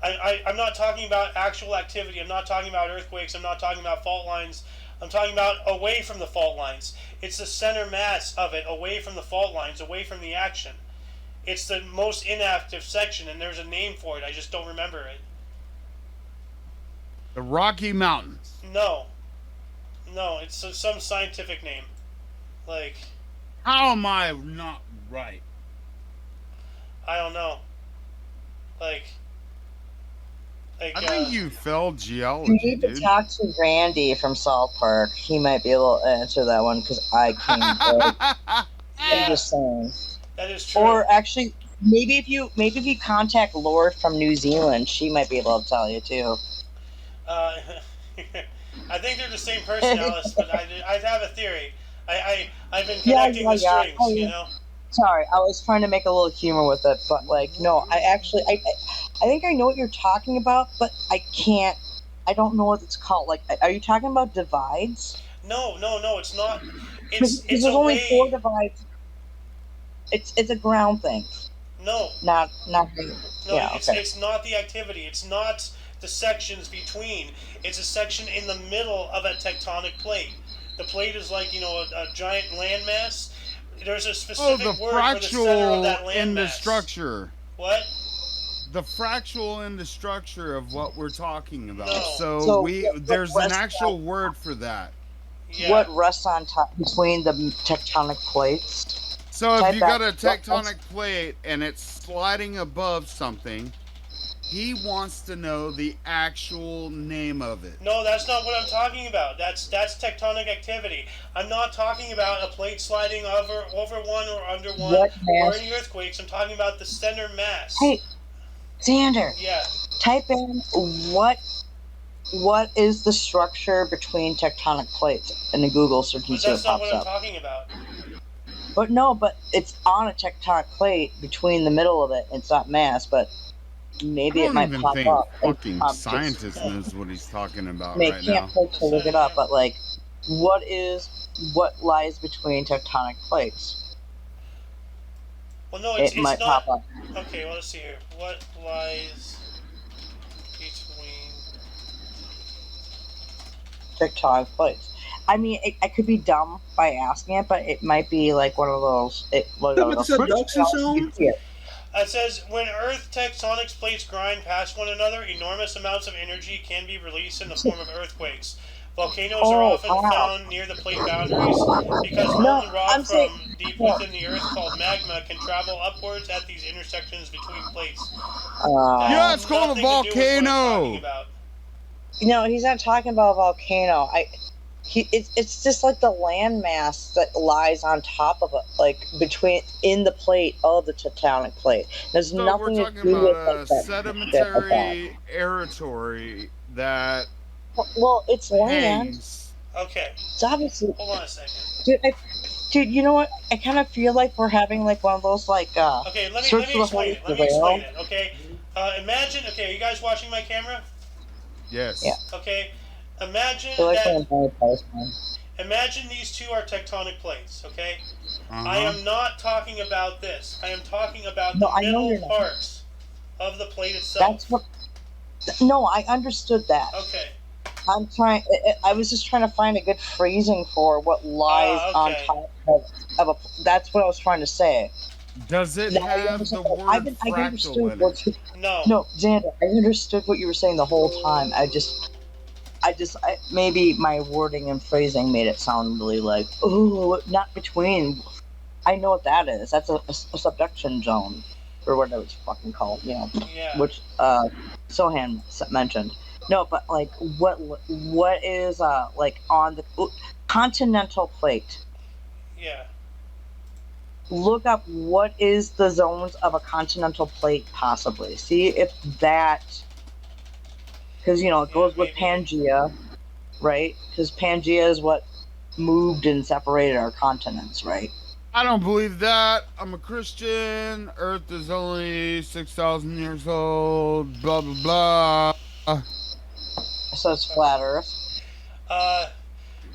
I'm not talking about actual activity. I'm not talking about earthquakes. I'm not talking about fault lines. I'm talking about away from the fault lines. It's the center mass of it, away from the fault lines, away from the action. It's the most inactive section, and there's a name for it. I just don't remember it. The Rocky Mountains. No, no, it's some scientific name. Like, How am I not right? I don't know. Like I think you failed You geology, need to dude. talk to Randy from South Park. He might be able to answer that one because I can't. I'm Yeah, just saying. that is true. Or actually, maybe if you contact Lord from New Zealand, she might be able to tell you too. Uh, I think they're the same person, Alice. But I have a theory. I've been connecting the strings. Oh, You yeah. know. Sorry, I was trying to make a little humor with it, but like, no, I think I know what you're talking about, but I can't. I don't know what it's called. Like, are you talking about divides? No, no, no. It's not. Because It's there's a only way. 4 divides. It's a ground thing, No, not. no. Yeah, okay. It's not the activity. It's not the sections between. It's a section in the middle of a tectonic plate. The plate is like a giant landmass. There's a Oh, specific the word for the center of that fractal in the landmass. structure. What? The fractal in the structure of what we're talking about. No. So what there's an rests actual on- word for that. Yeah. What rests on top between the tectonic plates? So if Type you that- got a tectonic plate and it's sliding above something, he wants to know the actual name of it. No, that's not what I'm talking about. That's tectonic activity. I'm not talking about a plate sliding over one or under one What or mass? any earthquakes. I'm talking about the center mass. Hey, Xander, Yeah. type in what is the structure between tectonic plates in the Google search and But see what that's not pops what I'm up. talking about. But it's on a tectonic plate between the middle of it. It's not mass, but maybe I it don't might even pop think up. fucking Just- scientist knows what he's talking about I mean, right can't now. wait to look it up, but like, what lies between tectonic plates? Well, no, It might not. pop up. Okay, well, let's see here. What lies between? Tectonic plates. I mean, I could be dumb by asking it, but it might be like one of those. About the subduction zone? It says when Earth tectonic plates grind past one another, enormous amounts of energy can be released in the form of earthquakes. Volcanoes are Oh, often wow. found near the plate boundaries because No, molten rock I'm saying- from deep within the Earth, called magma, can travel upwards at these intersections between plates. That Yeah, has it's called a nothing to do with what I'm volcano. talking about. No, he's not talking about a volcano. It's just like the landmass that lies on top of it, like in the plate of the tectonic plate. There's So nothing we're to talking do with about a like that. sedimentary aeratory that Well, it's land. hangs. Okay, It's obviously, hold on a second. dude. You know what? I kind of feel like we're having like one of those like Okay, let search me for the explain Holy it. Let me Grail. explain it. Okay, imagine. Okay, are you guys watching my camera? Yes. Yeah. Okay, imagine I feel like that. we're in Palestine. Imagine these two are tectonic plates, okay? Uh-huh. I am not talking about this. I am talking about No, the I know middle you're not. parts of the plate itself. That's what. No, I understood that. Okay. I'm trying. I was just trying to find a good phrasing for what lies okay. on top of a. That's what I was trying to say. Does it Now, I have understand- the word I fractal understood in what it? you. No. No, Xander, I understood what you were saying the whole time. Maybe my wording and phrasing made it sound really like, oh, not between. I know what that is. That's a subduction zone, or whatever it's fucking called. Yeah. Which Sohan mentioned. No, but like, what is like on the continental plate? Yeah. Look up what is the zones of a continental plate, possibly. See if that, because it goes with maybe. Pangea. right? Because Pangea is what moved and separated our continents, right? I don't believe that. I'm a Christian. Earth is only 6,000 years old. Blah blah blah. So it's flat Earth. Uh,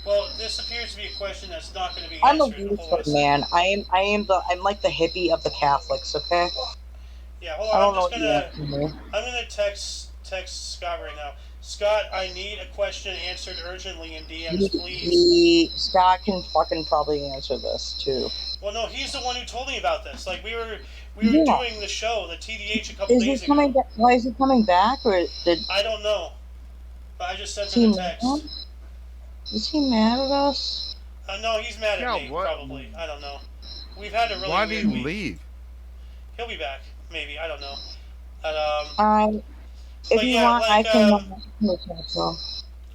well, this appears to be a question that's not going to be I'm a answered in a whole lot Lutheran of seconds. man. I'm like the hippie of the Catholics. Okay. Yeah, hold I on. don't know what you want from me. I'm gonna text Scott right now. Scott, I need a question answered urgently in DMs, please. Scott can fucking probably answer this too. Well, no, he's the one who told me about this. Like we were Yeah. doing the show, the TDH, a couple Is he days coming ago. back? Why is he coming back? Or did I don't know, but I just sent is him he the mad? text. Is he mad at us? No, he's mad at Yeah, me. what? Probably. I don't know. We've had a really Why did weird he week. leave? He'll be back, maybe. I don't know. But If but you yeah, want, I like can.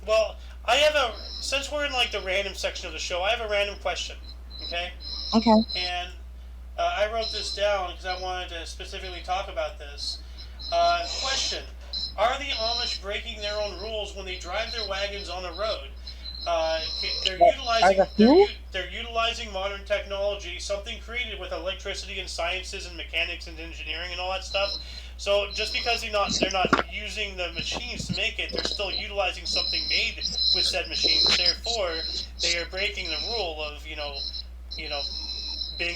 well, I have a since we're in like the random section of the show, I have a random question. Okay. Okay. And I wrote this down because I wanted to specifically talk about this. Question: are the Amish breaking their own rules when they drive their wagons on a road? They're utilizing modern technology, something created with electricity and sciences and mechanics and engineering and all that stuff. So just because they're not using the machines to make it, they're still utilizing something made with said machines. Therefore, they are breaking the rule of being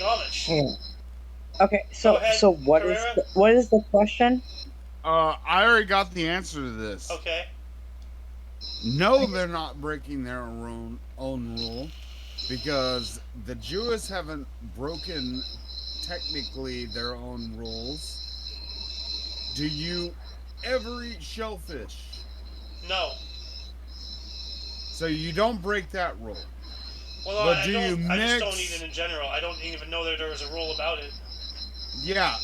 Amish. Yeah. Okay. Go So ahead, what is Carrera. what is the question? I already got the answer to this. Okay. No, they're not breaking their own rule because the Jews haven't broken technically their own rules. Do you ever eat shellfish? No. So you don't break that rule. Well, But I do don't. you I just don't mix- eat it in general. I don't even know that there was a rule about it. Yeah.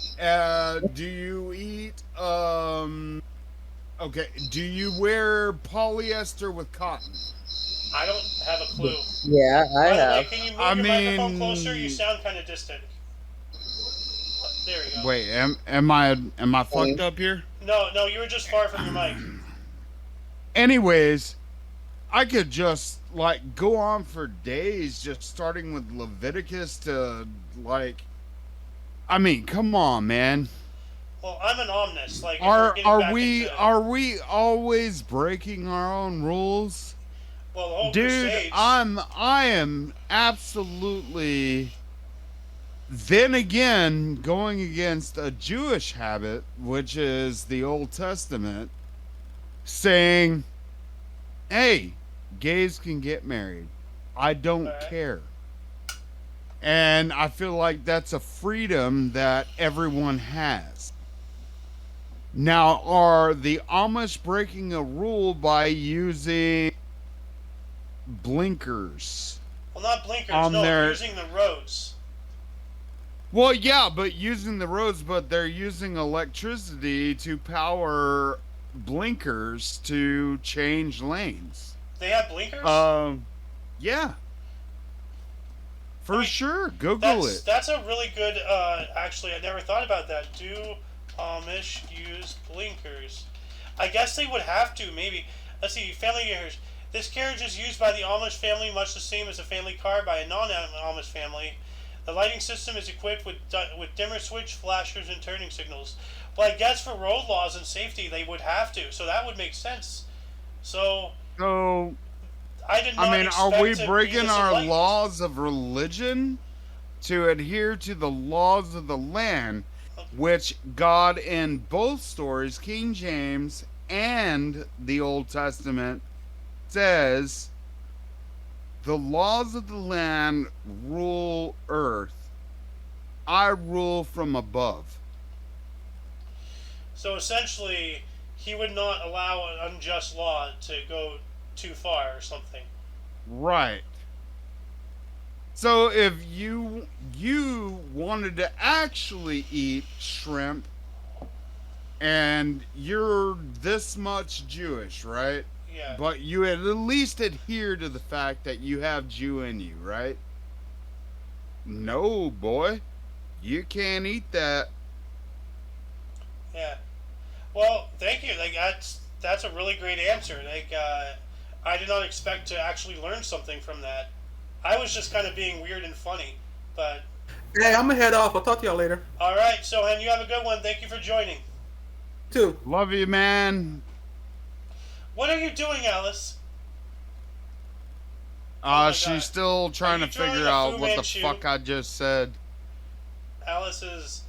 Do you eat okay, do you wear polyester with cotton? I don't have a clue. Yeah, I By the way, have. can you move I your microphone mean- closer? You sound kind of distant. There we go. Wait, am I fucked up here? No, you were just far from your mic. Anyways, I could just like go on for days, just starting with Leviticus to like. I mean, come on, man. Well, I'm an omnist. Like, if we're getting back into, Are we always breaking our own rules? well, the whole Dude, Crusades. I am absolutely then again going against a Jewish habit, which is the Old Testament, saying, hey, gays can get married. I don't Alright. care. And I feel like that's a freedom that everyone has. Now, are the Amish breaking a rule by using blinkers? Well, not blinkers. on No, their- using the roads. Well, yeah, but using the roads, but they're using electricity to power blinkers to change lanes. They have blinkers. Yeah. For I mean, sure. Google it. That's a really good. Actually, I never thought about that. Do Amish use blinkers? I guess they would have to. Maybe. Let's see. Family carriage. This carriage is used by the Amish family, much the same as a family car by a non-Amish family. The lighting system is equipped with dimmer switch, flashers, and turning signals. Well, I guess for road laws and safety, they would have to. So that would make sense. So So, I did not I mean, expect are we to be breaking this our enlightened. laws of religion to adhere to the laws of the land, which God in both stories, King James and the Old Testament, says the laws of the land rule earth. I rule from above. So essentially, he would not allow an unjust law to go too far or something. Right. So if you wanted to actually eat shrimp and you're this much Jewish, right? Yeah. But you at least adhere to the fact that you have Jew in you, right? No, boy. You can't eat that. Yeah. Well, thank you. Like that's a really great answer. Like I did not expect to actually learn something from that. I was just kind of being weird and funny. But, Hey, I'm gonna head off. I'll talk to y'all later. alright, Sohan, you have a good one. Thank you for joining. Too. Love you, man. What are you doing, Alice? my She's God. still trying you to drawing figure a out Fu what the Manchu? fuck I just said. Alice is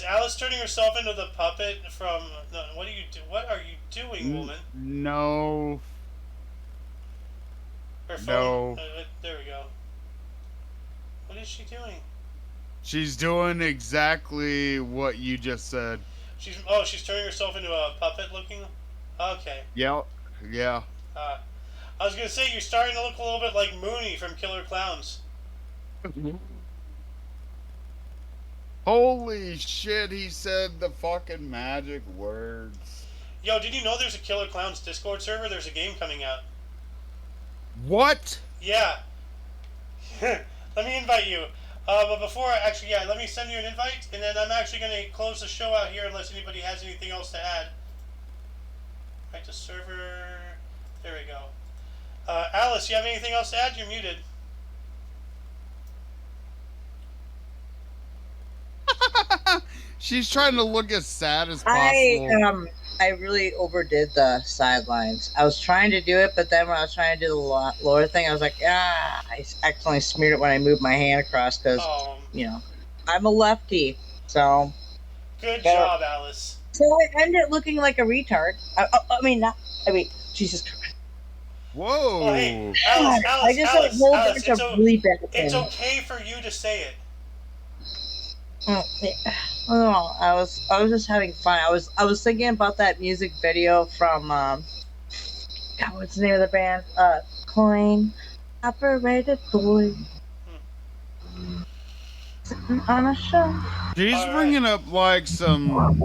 Alice turning herself into the puppet from? No, what are you do? What are you doing, woman? No. Her phone. No. There we go. What is she doing? She's doing exactly what you just said. She's turning herself into a puppet looking. Okay. Yep. Yeah. I was gonna say you're starting to look a little bit like Mooney from Killer Clowns. Holy shit, he said the fucking magic words. Yo, did you know there's a Killer Clowns Discord server? There's a game coming out. What? Yeah. Let me invite you. But before, actually, yeah, let me send you an invite, and then I'm actually going to close the show out here unless anybody has anything else to add. Right to server. There we go. Alice, you have anything else to add? You're muted. She's trying to look as sad as possible. I really overdid the sidelines. I was trying to do it, but then when I was trying to do the lower thing, I was like, I accidentally smeared it when I moved my hand across because, I'm a lefty. So. Good job, Alice. So I ended up looking like a retard. Jesus Christ. Whoa. Well, hey, Alice, I just had a whole bunch of really bad things. It's okay for you to say it. Oh, I was just having fun. I was thinking about that music video from God, what's the name of the band? Coin Operated Boy. Sitting on a shelf. She's bringing up like some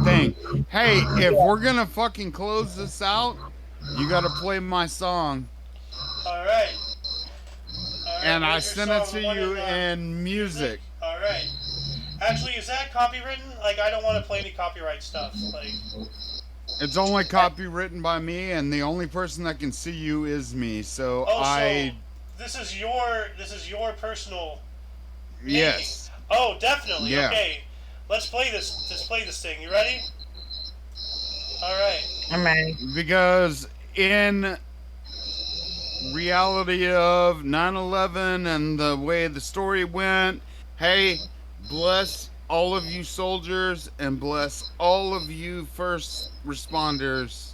thing. Hey, if we're gonna fucking close this out, you gotta play my song. All right. And I sent it to you in music. All right. Actually, is that copywritten? Like, I don't want to play any copyright stuff. Like, it's only copywritten by me, and the only person that can see you is me. So this is your personal. Yes. Making. Oh, definitely. Yeah. Okay. Let's play this. Let's play this thing. You ready? All right. I'm ready. Because in reality of 9/11 and the way the story went, hey, bless all of you soldiers and bless all of you first responders.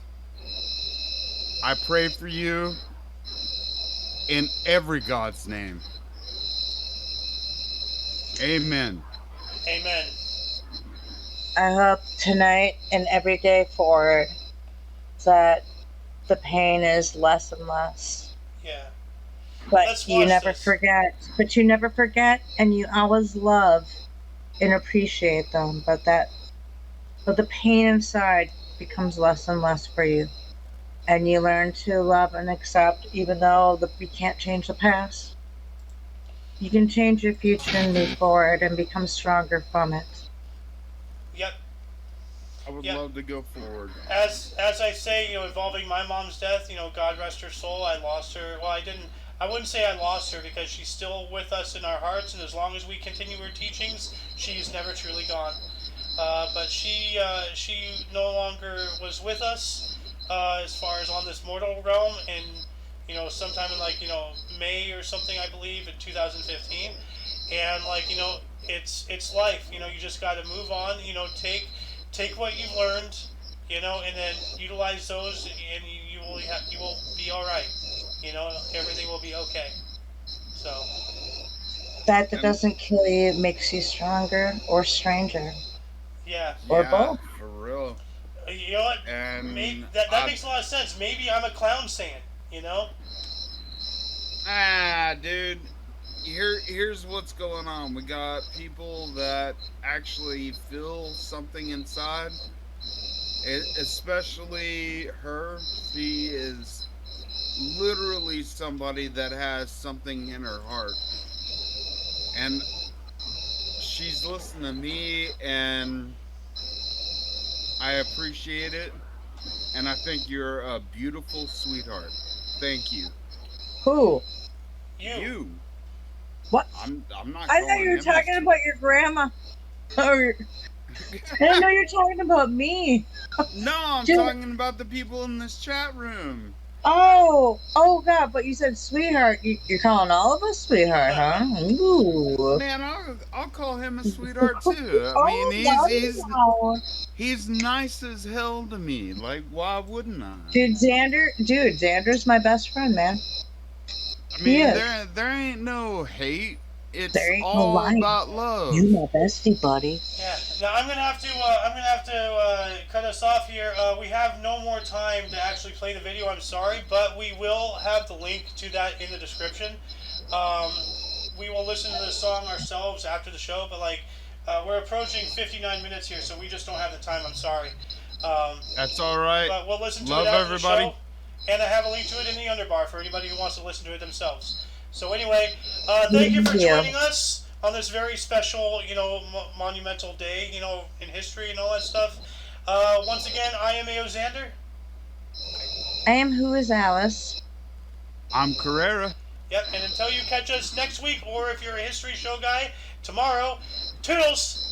I pray for you in every God's name. Amen. Amen. I hope tonight and every day forward that the pain is less and less. Yeah. But you never forget. But you never forget, and you always love and appreciate them. But the pain inside becomes less and less for you, and you learn to love and accept, even though you can't change the past. You can change your future and move forward and become stronger from it. Yep. I would love to go forward. As I say, involving my mom's death, God rest her soul. I lost her. Well, I wouldn't say I lost her because she's still with us in our hearts, and as long as we continue her teachings, she's never truly gone. But she no longer was with us as far as on this mortal realm, and sometime in May or something, I believe, in 2015, and it's life. You just got to move on. Take what you've learned, and then utilize those, and you will be all right. Everything will be okay. So that doesn't kill you makes you stronger or stranger. Yeah. Or both. For real. You know what? And that makes a lot of sense. Maybe I'm a clown saying, dude. Here's what's going on. We got people that actually feel something inside. Especially her. She is literally somebody that has something in her heart. And she's listening to me, and I appreciate it. and I think you're a beautiful sweetheart. Thank you. Who? You. What? I'm not I calling thought you were him talking his about your grandma. Or, I didn't know you were talking about me. No, I'm Dude. talking about the people in this chat room. Oh God! But you said sweetheart. You're calling all of us sweetheart, huh? Ooh. Man, I'll call him a sweetheart too. I mean, Oh, wow. he's nice as hell to me. Like, why wouldn't I? Dude, Xander's my best friend, man. I He mean, is. there ain't no hate. It's There ain't no all lying. about love. You my bestie, buddy. Yeah. Now I'm gonna have to cut us off here. We have no more time to actually play the video. I'm sorry, but we will have the link to that in the description. We will listen to the song ourselves after the show, but like we're approaching 59 minutes here, so we just don't have the time. I'm sorry. That's all right. But we'll listen to Love it after everybody. the show, and I have a link to it in the underbar for anybody who wants to listen to it themselves. So anyway, thank you for joining us on this very special, monumental day, in history and all that stuff. Once again, I am A.O. Xander. I am Who is Alice. I'm Carrera. Yep, and until you catch us next week, or if you're a history show guy, tomorrow, toodles!